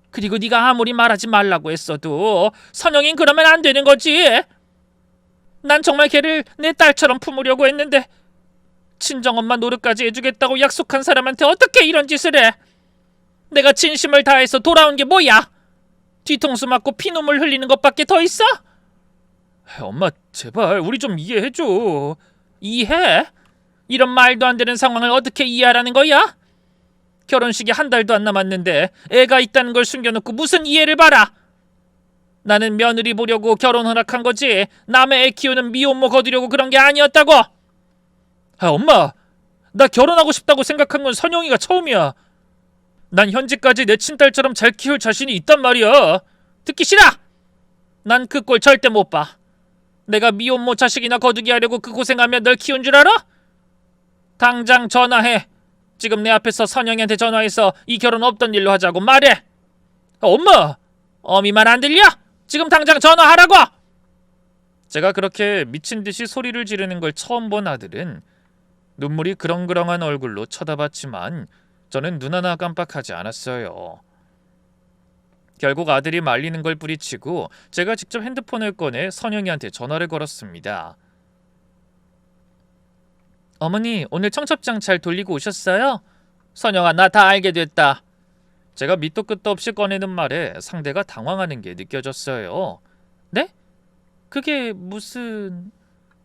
그리고 네가 아무리 말하지 말라고 했어도 선영인 그러면 안 되는 거지. 난 정말 걔를 내 딸처럼 품으려고 했는데 친정엄마 노릇까지 해주겠다고 약속한 사람한테 어떻게 이런 짓을 해? 내가 진심을 다해서 돌아온 게 뭐야? 뒤통수 맞고 피눈물 흘리는 것밖에 더 있어? 엄마 제발 우리 좀 이해해줘. 이해? 이런 말도 안 되는 상황을 어떻게 이해하라는 거야? 결혼식이 한 달도 안 남았는데 애가 있다는 걸 숨겨놓고 무슨 이해를 바라? 나는 며느리 보려고 결혼 허락한 거지 남의 애 키우는 미혼모 거두려고 그런 게 아니었다고. 엄마, 나 결혼하고 싶다고 생각한 건 선영이가 처음이야. 난 현재까지 내 친딸처럼 잘 키울 자신이 있단 말이야. 듣기 싫어. 난 그 꼴 절대 못 봐. 내가 미혼모 자식이나 거두게 하려고 그 고생하며 널 키운 줄 알아? 당장 전화해. 지금 내 앞에서 선영이한테 전화해서 이 결혼 없던 일로 하자고 말해. 엄마! 어미 말 안 들려? 지금 당장 전화하라고! 제가 그렇게 미친 듯이 소리를 지르는 걸 처음 본 아들은 눈물이 그렁그렁한 얼굴로 쳐다봤지만 저는 눈 하나 깜빡하지 않았어요. 결국 아들이 말리는 걸 뿌리치고 제가 직접 핸드폰을 꺼내 선영이한테 전화를 걸었습니다. 어머니, 오늘 청첩장 잘 돌리고 오셨어요? 선영아, 나 다 알게 됐다. 제가 밑도 끝도 없이 꺼내는 말에 상대가 당황하는 게 느껴졌어요. 네? 그게 무슨...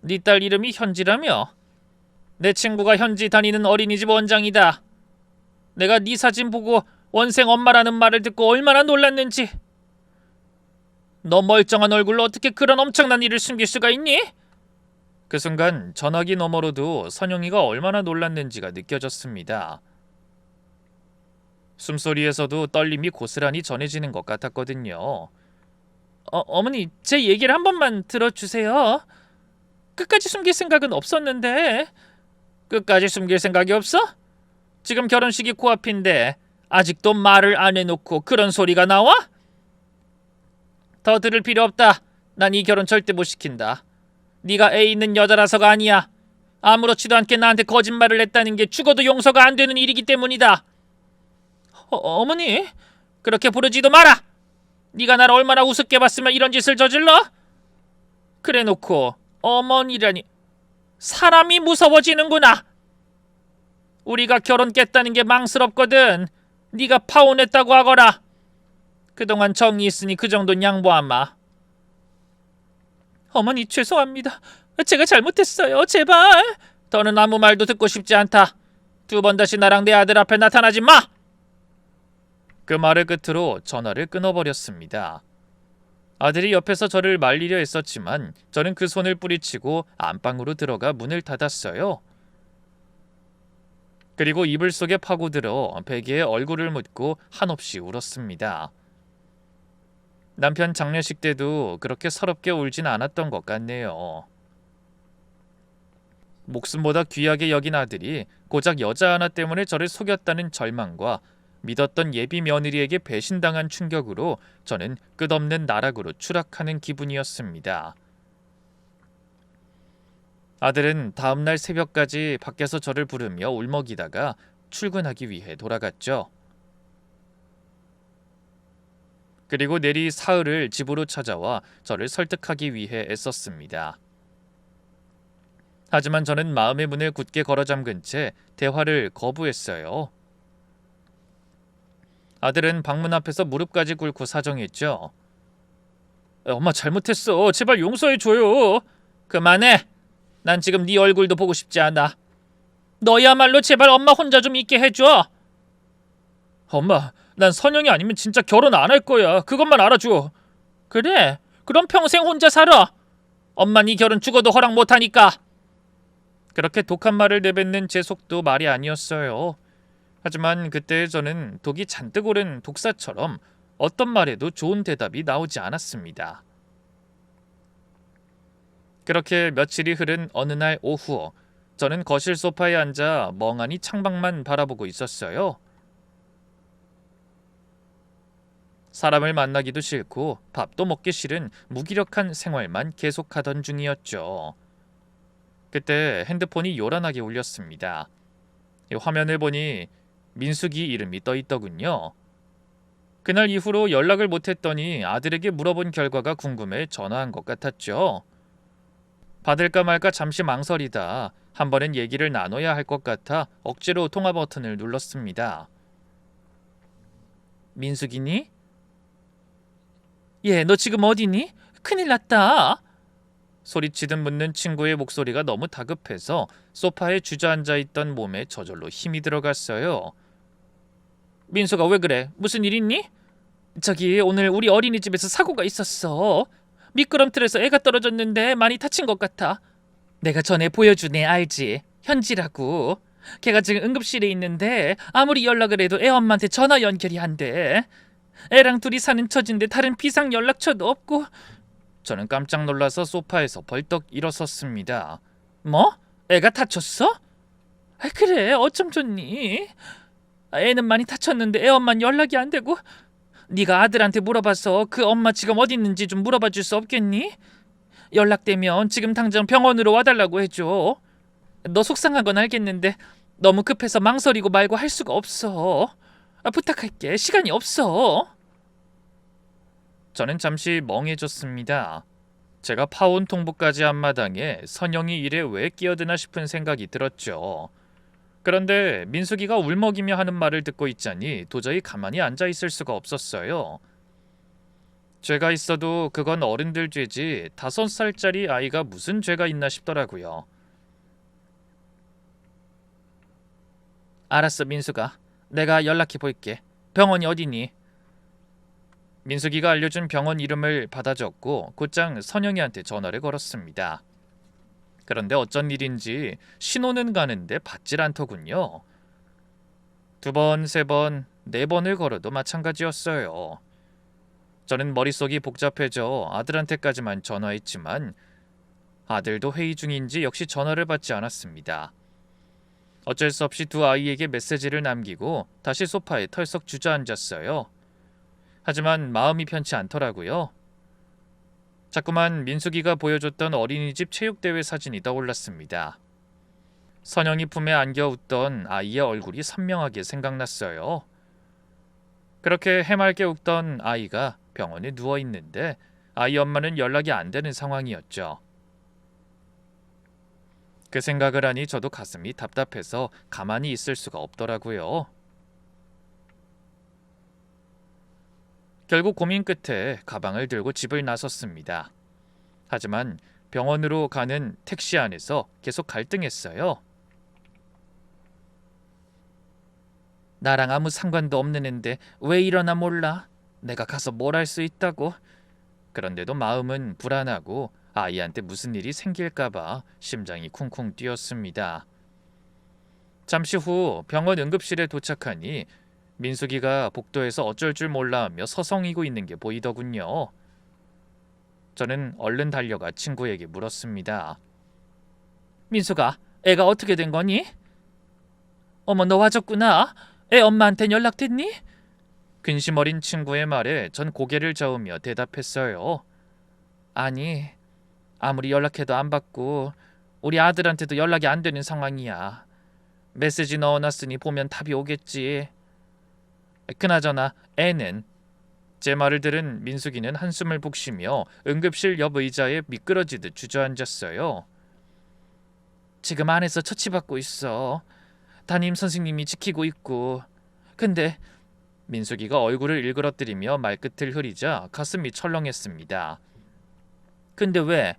네 딸 이름이 현지라며? 내 친구가 현지 다니는 어린이집 원장이다. 내가 네 사진 보고 원생 엄마라는 말을 듣고 얼마나 놀랐는지. 너 멀쩡한 얼굴로 어떻게 그런 엄청난 일을 숨길 수가 있니? 그 순간 전화기 너머로도 선영이가 얼마나 놀랐는지가 느껴졌습니다. 숨소리에서도 떨림이 고스란히 전해지는 것 같았거든요. 어머니, 제 얘기를 한 번만 들어주세요. 끝까지 숨길 생각은 없었는데. 끝까지 숨길 생각이 없어? 지금 결혼식이 코앞인데 아직도 말을 안 해놓고 그런 소리가 나와? 더 들을 필요 없다. 난 이 결혼 절대 못 시킨다. 네가 애 있는 여자라서가 아니야. 아무렇지도 않게 나한테 거짓말을 했다는 게 죽어도 용서가 안 되는 일이기 때문이다. 어머니, 그렇게 부르지도 마라. 네가 나를 얼마나 우습게 봤으면 이런 짓을 저질러? 그래놓고 어머니라니. 사람이 무서워지는구나. 우리가 결혼 깼다는 게 망스럽거든. 네가 파혼했다고 하거라. 그동안 정이 있으니 그 정도는 양보하마. 어머니, 죄송합니다. 제가 잘못했어요. 제발. 더는 아무 말도 듣고 싶지 않다. 2번 다시 나랑 내 아들 앞에 나타나지 마. 그 말을 끝으로 전화를 끊어버렸습니다. 아들이 옆에서 저를 말리려 했었지만 저는 그 손을 뿌리치고 안방으로 들어가 문을 닫았어요. 그리고 이불 속에 파고들어 베개에 얼굴을 묻고 한없이 울었습니다. 남편 장례식 때도 그렇게 서럽게 울진 않았던 것 같네요. 목숨보다 귀하게 여긴 아들이 고작 여자 하나 때문에 저를 속였다는 절망과 믿었던 예비 며느리에게 배신당한 충격으로 저는 끝없는 나락으로 추락하는 기분이었습니다. 아들은 다음날 새벽까지 밖에서 저를 부르며 울먹이다가 출근하기 위해 돌아갔죠. 그리고 내리 사흘을 집으로 찾아와 저를 설득하기 위해 애썼습니다. 하지만 저는 마음의 문을 굳게 걸어 잠근 채 대화를 거부했어요. 아들은 방문 앞에서 무릎까지 꿇고 사정했죠. 엄마 잘못했어. 제발 용서해줘요. 그만해. 난 지금 네 얼굴도 보고 싶지 않아. 너야말로 제발 엄마 혼자 좀 있게 해줘. 엄마, 난 선영이 아니면 진짜 결혼 안 할 거야. 그것만 알아줘. 그래? 그럼 평생 혼자 살아. 엄마 네 결혼 죽어도 허락 못하니까. 그렇게 독한 말을 내뱉는 제 속도 말이 아니었어요. 하지만 그때 저는 독이 잔뜩 오른 독사처럼 어떤 말에도 좋은 대답이 나오지 않았습니다. 그렇게 며칠이 흐른 어느 날 오후, 저는 거실 소파에 앉아 멍하니 창밖만 바라보고 있었어요. 사람을 만나기도 싫고 밥도 먹기 싫은 무기력한 생활만 계속하던 중이었죠. 그때 핸드폰이 요란하게 울렸습니다. 화면을 보니 민숙이 이름이 떠 있더군요. 그날 이후로 연락을 못했더니 아들에게 물어본 결과가 궁금해 전화한 것 같았죠. 받을까 말까 잠시 망설이다 한 번은 얘기를 나눠야 할 것 같아 억지로 통화 버튼을 눌렀습니다. 민숙이니? 예, 너 지금 어디니? 큰일 났다. 소리치듯 묻는 친구의 목소리가 너무 다급해서 소파에 주저앉아 있던 몸에 저절로 힘이 들어갔어요. 민수가 왜 그래? 무슨 일 있니? 저기 오늘 우리 어린이집에서 사고가 있었어. 미끄럼틀에서 애가 떨어졌는데 많이 다친 것 같아. 내가 전에 보여준 애 알지? 현지라고. 걔가 지금 응급실에 있는데 아무리 연락을 해도 애 엄마한테 전화 연결이 안 돼. 애랑 둘이 사는 처진데 다른 비상 연락처도 없고. 저는 깜짝 놀라서 소파에서 벌떡 일어섰습니다. 뭐? 애가 다쳤어? 아, 그래, 어쩜 좋니? 애는 많이 다쳤는데 애 엄마는 연락이 안 되고. 네가 아들한테 물어봐서 그 엄마 지금 어디 있는지 좀 물어봐 줄 수 없겠니? 연락되면 지금 당장 병원으로 와달라고 해줘. 너 속상한 건 알겠는데 너무 급해서 망설이고 말고 할 수가 없어. 부탁할게. 시간이 없어. 저는 잠시 멍해졌습니다. 제가 파혼 통보까지 한 마당에 선영이 일에 왜 끼어드나 싶은 생각이 들었죠. 그런데 민숙이가 울먹이며 하는 말을 듣고 있자니 도저히 가만히 앉아 있을 수가 없었어요. 죄가 있어도 그건 어른들 죄지 5살짜리 아이가 무슨 죄가 있나 싶더라고요. 알았어, 민숙아. 내가 연락해 볼게. 병원이 어디니? 민숙이가 알려준 병원 이름을 받아 적고 곧장 선영이한테 전화를 걸었습니다. 그런데 어쩐 일인지 신호는 가는데 받질 않더군요. 2번, 3번, 4번을 걸어도 마찬가지였어요. 저는 머릿속이 복잡해져 아들한테까지만 전화했지만 아들도 회의 중인지 역시 전화를 받지 않았습니다. 어쩔 수 없이 2 아이에게 메시지를 남기고 다시 소파에 털썩 주저앉았어요. 하지만 마음이 편치 않더라고요. 자꾸만 민숙이가 보여줬던 어린이집 체육대회 사진이 떠올랐습니다. 선영이 품에 안겨 웃던 아이의 얼굴이 선명하게 생각났어요. 그렇게 해맑게 웃던 아이가 병원에 누워 있는데 아이 엄마는 연락이 안 되는 상황이었죠. 그 생각을 하니 저도 가슴이 답답해서 가만히 있을 수가 없더라고요. 결국 고민 끝에 가방을 들고 집을 나섰습니다. 하지만 병원으로 가는 택시 안에서 계속 갈등했어요. 나랑 아무 상관도 없는 앤데 왜 이러나 몰라. 내가 가서 뭘 할 수 있다고. 그런데도 마음은 불안하고 아이한테 무슨 일이 생길까봐 심장이 쿵쿵 뛰었습니다. 잠시 후 병원 응급실에 도착하니 민숙이가 복도에서 어쩔 줄 몰라 하며 서성이고 있는 게 보이더군요. 저는 얼른 달려가 친구에게 물었습니다. 민숙아, 애가 어떻게 된 거니? 어머, 너 와줬구나. 애 엄마한텐 연락됐니? 근심 어린 친구의 말에 전 고개를 저으며 대답했어요. 아니, 아무리 연락해도 안 받고 우리 아들한테도 연락이 안 되는 상황이야. 메시지 넣어놨으니 보면 답이 오겠지. 그나저나 애는? 제 말을 들은 민숙이는 한숨을 푹 쉬며 응급실 옆 의자에 미끄러지듯 주저앉았어요. 지금 안에서 처치받고 있어. 담임 선생님이 지키고 있고. 근데 민숙이가 얼굴을 일그러뜨리며 말끝을 흐리자 가슴이 철렁했습니다. 근데 왜?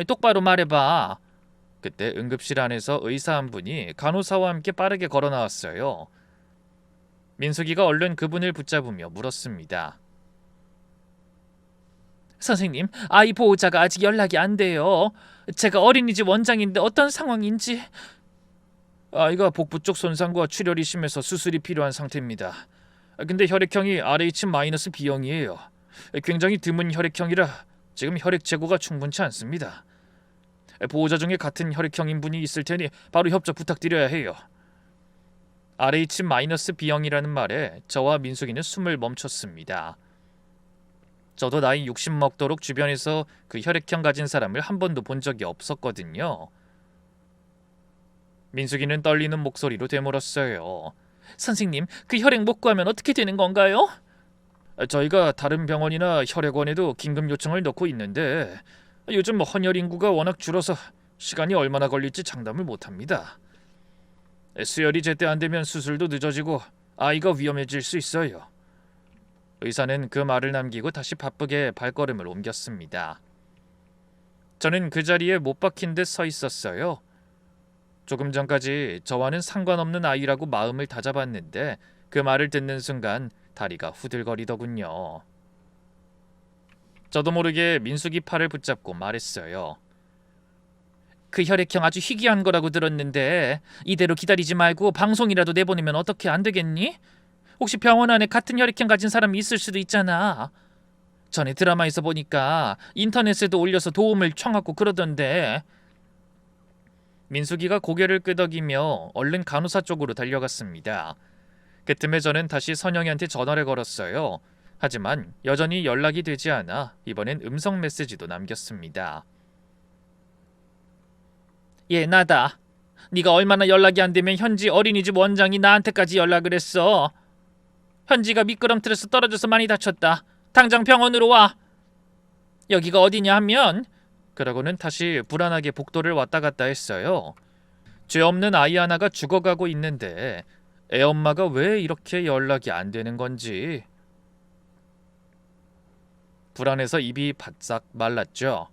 똑바로 말해봐. 그때 응급실 안에서 의사 한 분이 간호사와 함께 빠르게 걸어 나왔어요. 민숙이가 얼른 그분을 붙잡으며 물었습니다. 선생님, 아이 보호자가 아직 연락이 안 돼요. 제가 어린이집 원장인데 어떤 상황인지. 아이가 복부 쪽 손상과 출혈이 심해서 수술이 필요한 상태입니다. 근데 혈액형이 RH-B형이에요. 굉장히 드문 혈액형이라 지금 혈액 재고가 충분치 않습니다. 보호자 중에 같은 혈액형인 분이 있을 테니 바로 협조 부탁드려야 해요. RH-B형이라는 말에 저와 민숙이는 숨을 멈췄습니다. 저도 나이 60 먹도록 주변에서 그 혈액형 가진 사람을 한 번도 본 적이 없었거든요. 민숙이는 떨리는 목소리로 되물었어요. 선생님, 그 혈액 못 구하면 어떻게 되는 건가요? 저희가 다른 병원이나 혈액원에도 긴급 요청을 넣고 있는데 요즘 헌혈 인구가 워낙 줄어서 시간이 얼마나 걸릴지 장담을 못합니다. 수혈이 제때 안 되면 수술도 늦어지고 아이가 위험해질 수 있어요. 의사는 그 말을 남기고 다시 바쁘게 발걸음을 옮겼습니다. 저는 그 자리에 못 박힌 듯 서 있었어요. 조금 전까지 저와는 상관없는 아이라고 마음을 다잡았는데 그 말을 듣는 순간 다리가 후들거리더군요. 저도 모르게 민숙이 팔을 붙잡고 말했어요. 그 혈액형 아주 희귀한 거라고 들었는데 이대로 기다리지 말고 방송이라도 내보내면 어떻게 안 되겠니? 혹시 병원 안에 같은 혈액형 가진 사람이 있을 수도 있잖아. 전에 드라마에서 보니까 인터넷에도 올려서 도움을 청하고 그러던데. 민숙이가 고개를 끄덕이며 얼른 간호사 쪽으로 달려갔습니다. 그 틈에 저는 다시 선영이한테 전화를 걸었어요. 하지만 여전히 연락이 되지 않아 이번엔 음성 메시지도 남겼습니다. 예, 나다. 네가 얼마나 연락이 안 되면 현지 어린이집 원장이 나한테까지 연락을 했어. 현지가 미끄럼틀에서 떨어져서 많이 다쳤다. 당장 병원으로 와. 여기가 어디냐 하면 그러고는 다시 불안하게 복도를 왔다 갔다 했어요. 죄 없는 아이 하나가 죽어가고 있는데 애 엄마가 왜 이렇게 연락이 안 되는 건지. 불안해서 입이 바싹 말랐죠.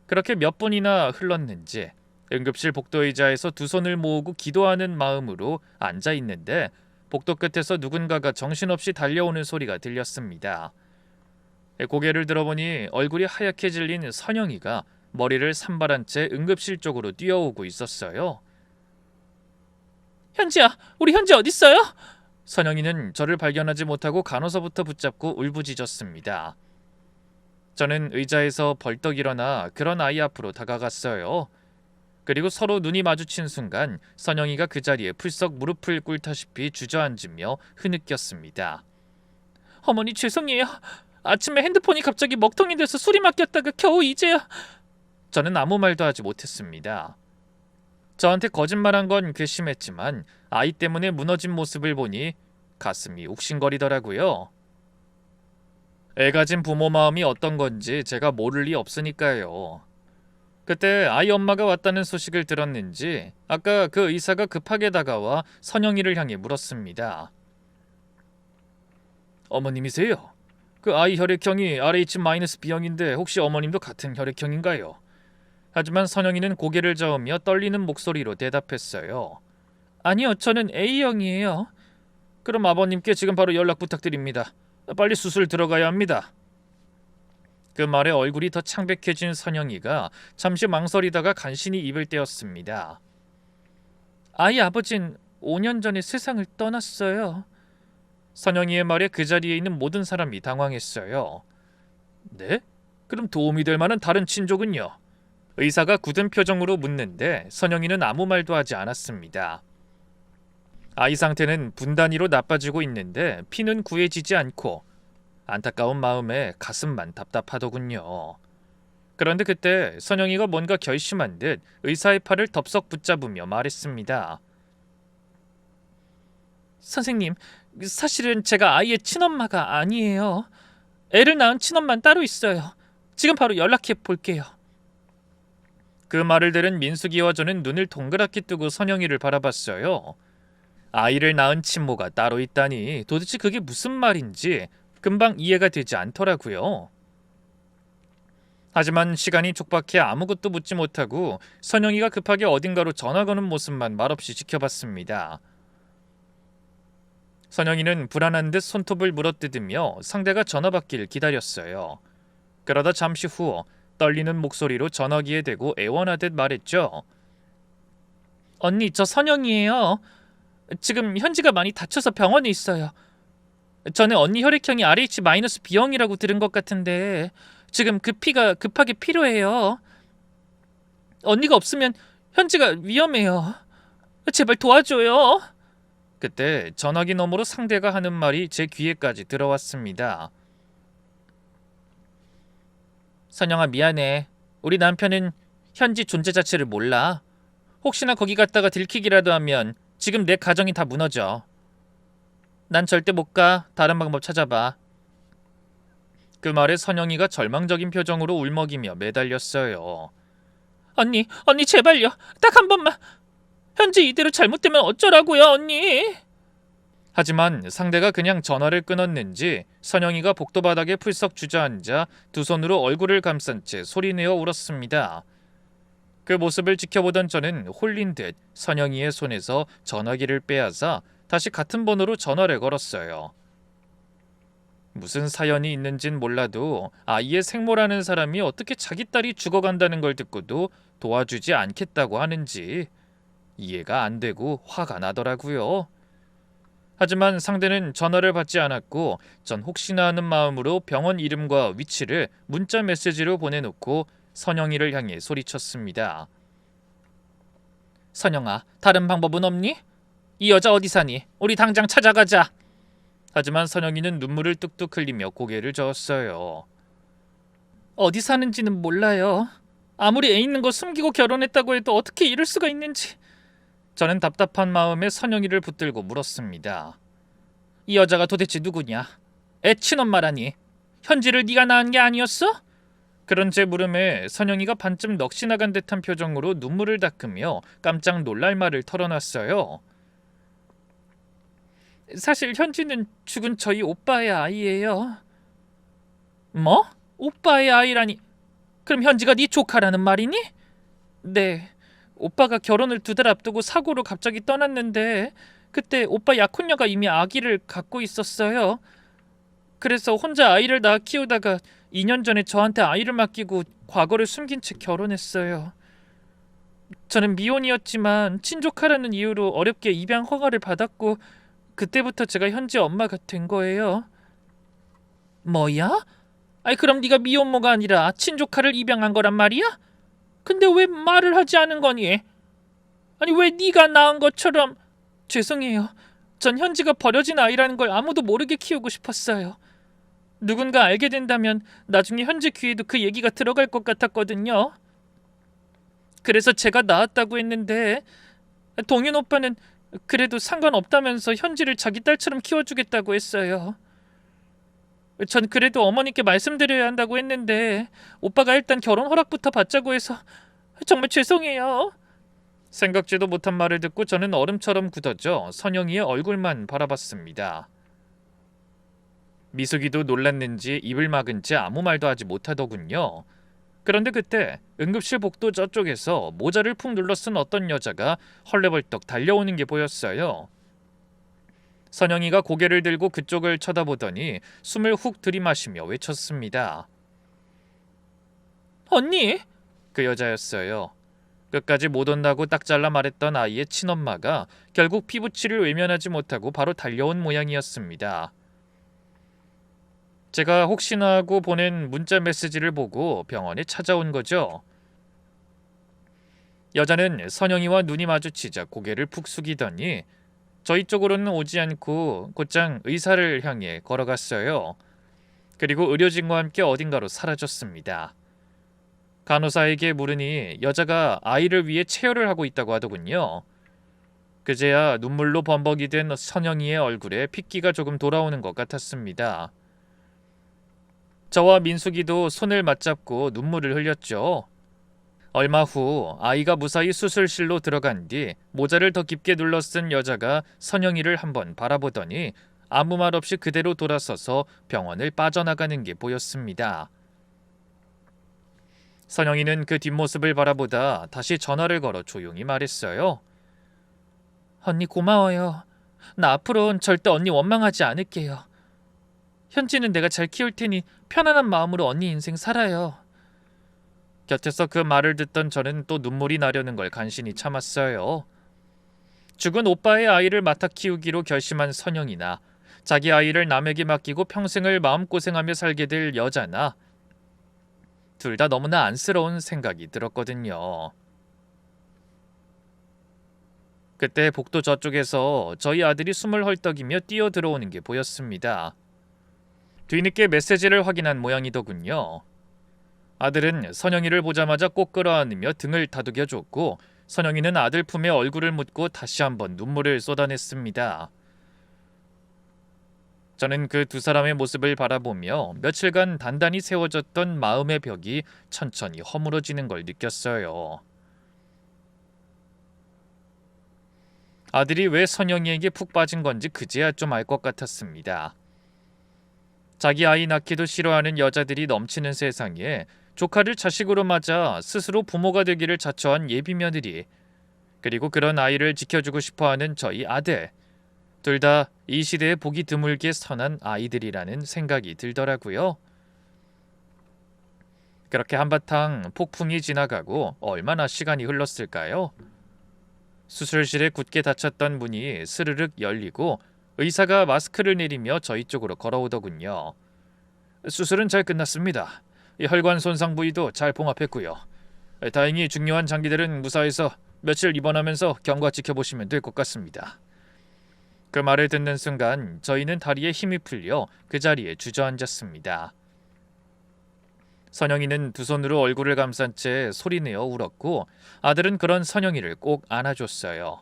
그렇게 몇 분이나 흘렀는지 응급실 복도 의자에서 두 손을 모으고 기도하는 마음으로 앉아 있는데 복도 끝에서 누군가가 정신없이 달려오는 소리가 들렸습니다. 고개를 들어보니 얼굴이 하얗게 질린 선영이가 머리를 산발한 채 응급실 쪽으로 뛰어오고 있었어요. 현지야, 우리 현지 어딨어요? 선영이는 저를 발견하지 못하고 간호사부터 붙잡고 울부짖었습니다. 저는 의자에서 벌떡 일어나 그런 아이 앞으로 다가갔어요. 그리고 서로 눈이 마주친 순간 선영이가 그 자리에 풀썩 무릎을 꿇다시피 주저앉으며 흐느꼈습니다. 어머니 죄송해요. 아침에 핸드폰이 갑자기 먹통이 돼서 술이 막혔다가 겨우 이제야. 저는 아무 말도 하지 못했습니다. 저한테 거짓말한 건 괘씸했지만 아이 때문에 무너진 모습을 보니 가슴이 욱신거리더라고요. 애 가진 부모 마음이 어떤 건지 제가 모를 리 없으니까요. 그때 아이 엄마가 왔다는 소식을 들었는지 아까 그 의사가 급하게 다가와 선영이를 향해 물었습니다. 어머님이세요? 그 아이 혈액형이 RH-B형인데 혹시 어머님도 같은 혈액형인가요? 하지만 선영이는 고개를 저으며 떨리는 목소리로 대답했어요. 아니요, 저는 A형이에요. 그럼 아버님께 지금 바로 연락 부탁드립니다. 빨리 수술 들어가야 합니다. 그 말에 얼굴이 더 창백해진 선영이가 잠시 망설이다가 간신히 입을 떼었습니다. 아이 아버진 5년 전에 세상을 떠났어요. 선영이의 말에 그 자리에 있는 모든 사람이 당황했어요. 네? 그럼 도움이 될 만한 다른 친족은요? 의사가 굳은 표정으로 묻는데 선영이는 아무 말도 하지 않았습니다. 아이 상태는 분단위로 나빠지고 있는데 피는 구해지지 않고 안타까운 마음에 가슴만 답답하더군요. 그런데 그때 선영이가 뭔가 결심한 듯 의사의 팔을 덥석 붙잡으며 말했습니다. 선생님, 사실은 제가 아이의 친엄마가 아니에요. 애를 낳은 친엄마는 따로 있어요. 지금 바로 연락해 볼게요. 그 말을 들은 민숙이와 저는 눈을 동그랗게 뜨고 선영이를 바라봤어요. 아이를 낳은 친모가 따로 있다니 도대체 그게 무슨 말인지 금방 이해가 되지 않더라고요. 하지만 시간이 촉박해 아무것도 묻지 못하고 선영이가 급하게 어딘가로 전화 거는 모습만 말없이 지켜봤습니다. 선영이는 불안한 듯 손톱을 물어뜯으며 상대가 전화 받길 기다렸어요. 그러다 잠시 후 떨리는 목소리로 전화기에 대고 애원하듯 말했죠. 언니, 저 선영이에요. 지금 현지가 많이 다쳐서 병원에 있어요. 전에 언니 혈액형이 RH-B형이라고 들은 것 같은데 지금 그 피가 급하게 필요해요. 언니가 없으면 현지가 위험해요. 제발 도와줘요. 그때 전화기 너머로 상대가 하는 말이 제 귀에까지 들어왔습니다. 선영아, 미안해. 우리 남편은 현지 존재 자체를 몰라. 혹시나 거기 갔다가 들키기라도 하면 지금 내 가정이 다 무너져. 난 절대 못 가. 다른 방법 찾아봐. 그 말에 선영이가 절망적인 표정으로 울먹이며 매달렸어요. 언니 제발요. 딱 한 번만. 현지 이대로 잘못되면 어쩌라고요, 언니. 하지만 상대가 그냥 전화를 끊었는지 선영이가 복도 바닥에 풀썩 주저앉아 두 손으로 얼굴을 감싼 채 소리내어 울었습니다. 그 모습을 지켜보던 저는 홀린 듯 선영이의 손에서 전화기를 빼앗아 다시 같은 번호로 전화를 걸었어요. 무슨 사연이 있는진 몰라도 아이의 생모라는 사람이 어떻게 자기 딸이 죽어간다는 걸 듣고도 도와주지 않겠다고 하는지 이해가 안 되고 화가 나더라고요. 하지만 상대는 전화를 받지 않았고 전 혹시나 하는 마음으로 병원 이름과 위치를 문자 메시지로 보내놓고 선영이를 향해 소리쳤습니다. 선영아, 다른 방법은 없니? 이 여자 어디 사니? 우리 당장 찾아가자. 하지만 선영이는 눈물을 뚝뚝 흘리며 고개를 저었어요. 어디 사는지는 몰라요. 아무리 애 있는 거 숨기고 결혼했다고 해도 어떻게 이럴 수가 있는지. 저는 답답한 마음에 선영이를 붙들고 물었습니다. 이 여자가 도대체 누구냐? 애 친엄마라니. 현지를 네가 낳은 게 아니었어? 그런 제 물음에 선영이가 반쯤 넋이 나간 듯한 표정으로 눈물을 닦으며 깜짝 놀랄 말을 털어놨어요. 사실 현지는 죽은 저희 오빠의 아이예요. 뭐? 오빠의 아이라니? 그럼 현지가 네 조카라는 말이니? 네. 오빠가 결혼을 2달 앞두고 사고로 갑자기 떠났는데 그때 오빠 약혼녀가 이미 아기를 갖고 있었어요. 그래서 혼자 아이를 낳아 키우다가 2년 전에 저한테 아이를 맡기고 과거를 숨긴 채 결혼했어요. 저는 미혼이었지만 친족하라는 이유로 어렵게 입양 허가를 받았고 그때부터 제가 현지 엄마가 된 거예요. 뭐야? 아니 그럼 네가 미혼모가 아니라 친조카를 입양한 거란 말이야? 근데 왜 말을 하지 않은 거니? 아니 왜 네가 낳은 것처럼... 죄송해요. 전 현지가 버려진 아이라는 걸 아무도 모르게 키우고 싶었어요. 누군가 알게 된다면 나중에 현지 귀에도 그 얘기가 들어갈 것 같았거든요. 그래서 제가 나왔다고 했는데 동윤 오빠는 그래도 상관없다면서 현지를 자기 딸처럼 키워주겠다고 했어요. 전 그래도 어머니께 말씀드려야 한다고 했는데 오빠가 일단 결혼 허락부터 받자고 해서 정말 죄송해요. 생각지도 못한 말을 듣고 저는 얼음처럼 굳어져 선영이의 얼굴만 바라봤습니다. 미숙이도 놀랐는지 입을 막은 채 아무 말도 하지 못하더군요. 그런데 그때 응급실 복도 저쪽에서 모자를 푹 눌러 쓴 어떤 여자가 헐레벌떡 달려오는 게 보였어요. 선영이가 고개를 들고 그쪽을 쳐다보더니 숨을 훅 들이마시며 외쳤습니다. 언니! 그 여자였어요. 끝까지 못 온다고 딱 잘라 말했던 아이의 친엄마가 결국 피부치를 외면하지 못하고 바로 달려온 모양이었습니다. 제가 혹시나 하고 보낸 문자 메시지를 보고 병원에 찾아온 거죠. 여자는 선영이와 눈이 마주치자 고개를 푹 숙이더니 저희 쪽으로는 오지 않고 곧장 의사를 향해 걸어갔어요. 그리고 의료진과 함께 어딘가로 사라졌습니다. 간호사에게 물으니 여자가 아이를 위해 체열을 하고 있다고 하더군요. 그제야 눈물로 범벅이 된 선영이의 얼굴에 핏기가 조금 돌아오는 것 같았습니다. 저와 민숙이도 손을 맞잡고 눈물을 흘렸죠. 얼마 후 아이가 무사히 수술실로 들어간 뒤 모자를 더 깊게 눌러 쓴 여자가 선영이를 한번 바라보더니 아무 말 없이 그대로 돌아서서 병원을 빠져나가는 게 보였습니다. 선영이는 그 뒷모습을 바라보다 다시 전화를 걸어 조용히 말했어요. 언니 고마워요. 나 앞으로는 절대 언니 원망하지 않을게요. 현지는 내가 잘 키울 테니 편안한 마음으로 언니 인생 살아요. 곁에서 그 말을 듣던 저는 또 눈물이 나려는 걸 간신히 참았어요. 죽은 오빠의 아이를 맡아 키우기로 결심한 선영이나 자기 아이를 남에게 맡기고 평생을 마음고생하며 살게 될 여자나 둘 다 너무나 안쓰러운 생각이 들었거든요. 그때 복도 저쪽에서 저희 아들이 숨을 헐떡이며 뛰어 들어오는 게 보였습니다. 뒤늦게 메시지를 확인한 모양이더군요. 아들은 선영이를 보자마자 꼭 끌어안으며 등을 다독여줬고 선영이는 아들 품에 얼굴을 묻고 다시 한번 눈물을 쏟아냈습니다. 저는 그 두 사람의 모습을 바라보며 며칠간 단단히 세워졌던 마음의 벽이 천천히 허물어지는 걸 느꼈어요. 아들이 왜 선영이에게 푹 빠진 건지 그제야 좀 알 것 같았습니다. 자기 아이 낳기도 싫어하는 여자들이 넘치는 세상에 조카를 자식으로 맞아 스스로 부모가 되기를 자처한 예비 며느리, 그리고 그런 아이를 지켜주고 싶어하는 저희 아들, 둘 다 이 시대에 보기 드물게 선한 아이들이라는 생각이 들더라고요. 그렇게 한바탕 폭풍이 지나가고 얼마나 시간이 흘렀을까요? 수술실에 굳게 닫혔던 문이 스르륵 열리고 의사가 마스크를 내리며 저희 쪽으로 걸어오더군요. 수술은 잘 끝났습니다. 혈관 손상 부위도 잘 봉합했고요. 다행히 중요한 장기들은 무사해서 며칠 입원하면서 경과 지켜보시면 될 것 같습니다. 그 말을 듣는 순간 저희는 다리에 힘이 풀려 그 자리에 주저앉았습니다. 선영이는 두 손으로 얼굴을 감싼 채 소리내어 울었고 아들은 그런 선영이를 꼭 안아줬어요.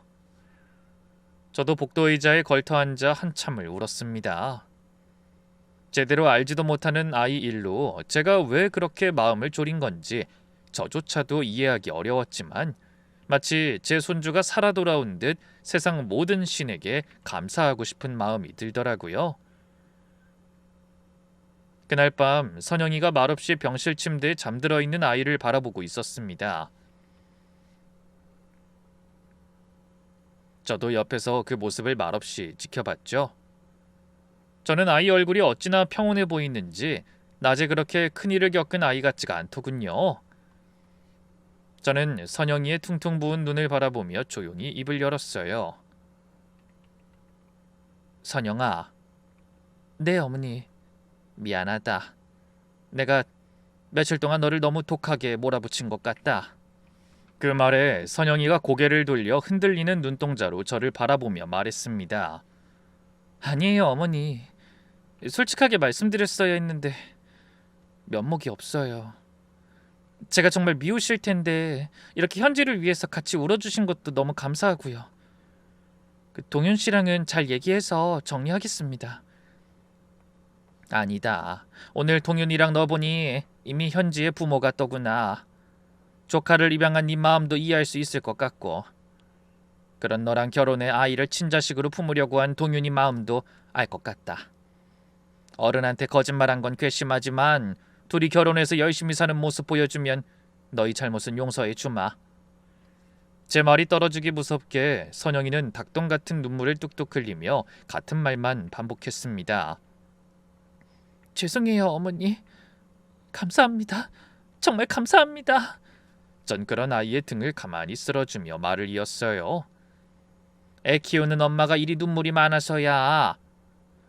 저도 복도 의자에 걸터앉아 한참을 울었습니다. 제대로 알지도 못하는 아이 일로 제가 왜 그렇게 마음을 졸인 건지 저조차도 이해하기 어려웠지만 마치 제 손주가 살아 돌아온 듯 세상 모든 신에게 감사하고 싶은 마음이 들더라고요. 그날 밤 선영이가 말없이 병실 침대에 잠들어 있는 아이를 바라보고 있었습니다. 저도 옆에서 그 모습을 말없이 지켜봤죠. 저는 아이 얼굴이 어찌나 평온해 보이는지 낮에 그렇게 큰일을 겪은 아이 같지가 않더군요. 저는 선영이의 퉁퉁 부은 눈을 바라보며 조용히 입을 열었어요. 선영아. 네, 어머니. 미안하다. 내가 며칠 동안 너를 너무 독하게 몰아붙인 것 같다. 그 말에 선영이가 고개를 돌려 흔들리는 눈동자로 저를 바라보며 말했습니다. 아니에요, 어머니. 솔직하게 말씀드렸어야 했는데 면목이 없어요. 제가 정말 미우실 텐데 이렇게 현지를 위해서 같이 울어주신 것도 너무 감사하고요. 동윤 씨랑은 잘 얘기해서 정리하겠습니다. 아니다. 오늘 동윤이랑 너 보니 이미 현지의 부모가 떠구나. 조카를 입양한 네 마음도 이해할 수 있을 것 같고, 그런 너랑 결혼해 아이를 친자식으로 품으려고 한 동윤이 마음도 알 것 같다. 어른한테 거짓말한 건 괘씸하지만 둘이 결혼해서 열심히 사는 모습 보여주면 너희 잘못은 용서해 주마. 제 말이 떨어지기 무섭게 선영이는 닭똥 같은 눈물을 뚝뚝 흘리며 같은 말만 반복했습니다. 죄송해요, 어머니. 감사합니다. 정말 감사합니다. 전 그런 아이의 등을 가만히 쓸어주며 말을 이었어요. 애 키우는 엄마가 이리 눈물이 많아서야.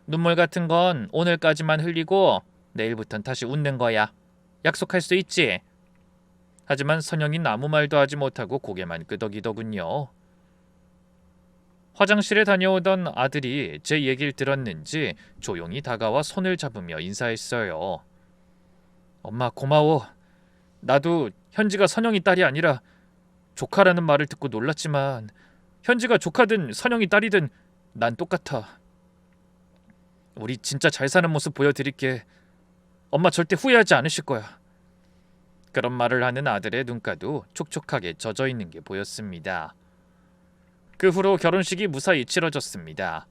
눈물 같은 건 오늘까지만 흘리고 내일부턴 다시 웃는 거야. 약속할 수 있지? 하지만 선영이는 아무 말도 하지 못하고 고개만 끄덕이더군요. 화장실에 다녀오던 아들이 제 얘기를 들었는지 조용히 다가와 손을 잡으며 인사했어요. 엄마 고마워. 나도 현지가 선영이 딸이 아니라 조카라는 말을 듣고 놀랐지만 현지가 조카든 선영이 딸이든 난 똑같아. 우리 진짜 잘 사는 모습 보여드릴게. 엄마 절대 후회하지 않으실 거야. 그런 말을 하는 아들의 눈가도 촉촉하게 젖어있는 게 보였습니다. 그 후로 결혼식이 무사히 치러졌습니다.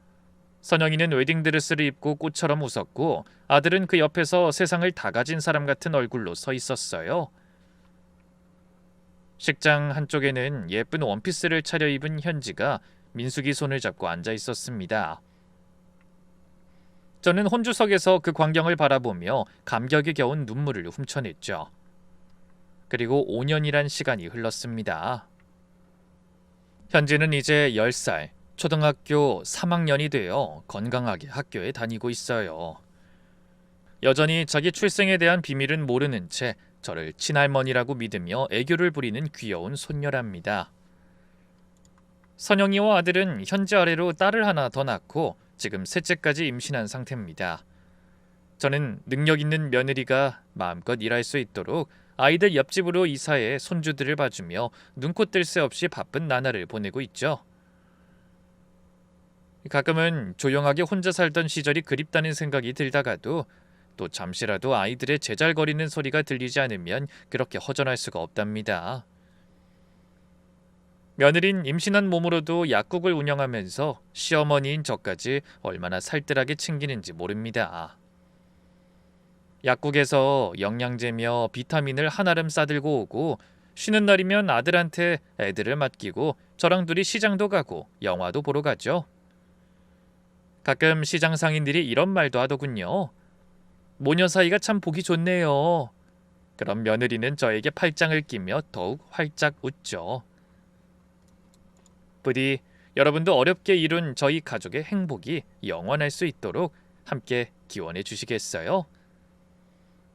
선영이는 웨딩드레스를 입고 꽃처럼 웃었고 아들은 그 옆에서 세상을 다 가진 사람 같은 얼굴로 서 있었어요. 식장 한쪽에는 예쁜 원피스를 차려입은 현지가 민숙이 손을 잡고 앉아 있었습니다. 저는 혼주석에서 그 광경을 바라보며 감격에 겨운 눈물을 훔쳐냈죠. 그리고 5년이란 시간이 흘렀습니다. 현지는 이제 10살, 초등학교 3학년이 되어 건강하게 학교에 다니고 있어요. 여전히 자기 출생에 대한 비밀은 모르는 채 저를 친할머니라고 믿으며 애교를 부리는 귀여운 손녀랍니다. 선영이와 아들은 현지 아래로 딸을 하나 더 낳고 지금 셋째까지 임신한 상태입니다. 저는 능력 있는 며느리가 마음껏 일할 수 있도록 아이들 옆집으로 이사해 손주들을 봐주며 눈코 뜰 새 없이 바쁜 나날을 보내고 있죠. 가끔은 조용하게 혼자 살던 시절이 그립다는 생각이 들다가도 또 잠시라도 아이들의 제잘거리는 소리가 들리지 않으면 그렇게 허전할 수가 없답니다. 며느린 임신한 몸으로도 약국을 운영하면서 시어머니인 저까지 얼마나 살뜰하게 챙기는지 모릅니다. 약국에서 영양제며 비타민을 한아름 싸들고 오고 쉬는 날이면 아들한테 애들을 맡기고 저랑 둘이 시장도 가고 영화도 보러 가죠. 가끔 시장 상인들이 이런 말도 하더군요. 모녀 사이가 참 보기 좋네요. 그럼 며느리는 저에게 팔짱을 끼며 더욱 활짝 웃죠. 부디 여러분도 어렵게 이룬 저희 가족의 행복이 영원할 수 있도록 함께 기원해 주시겠어요?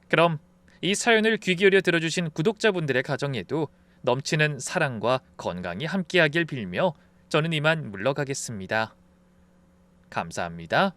그럼 이 사연을 귀 기울여 들어주신 구독자분들의 가정에도 넘치는 사랑과 건강이 함께하길 빌며 저는 이만 물러가겠습니다. 감사합니다.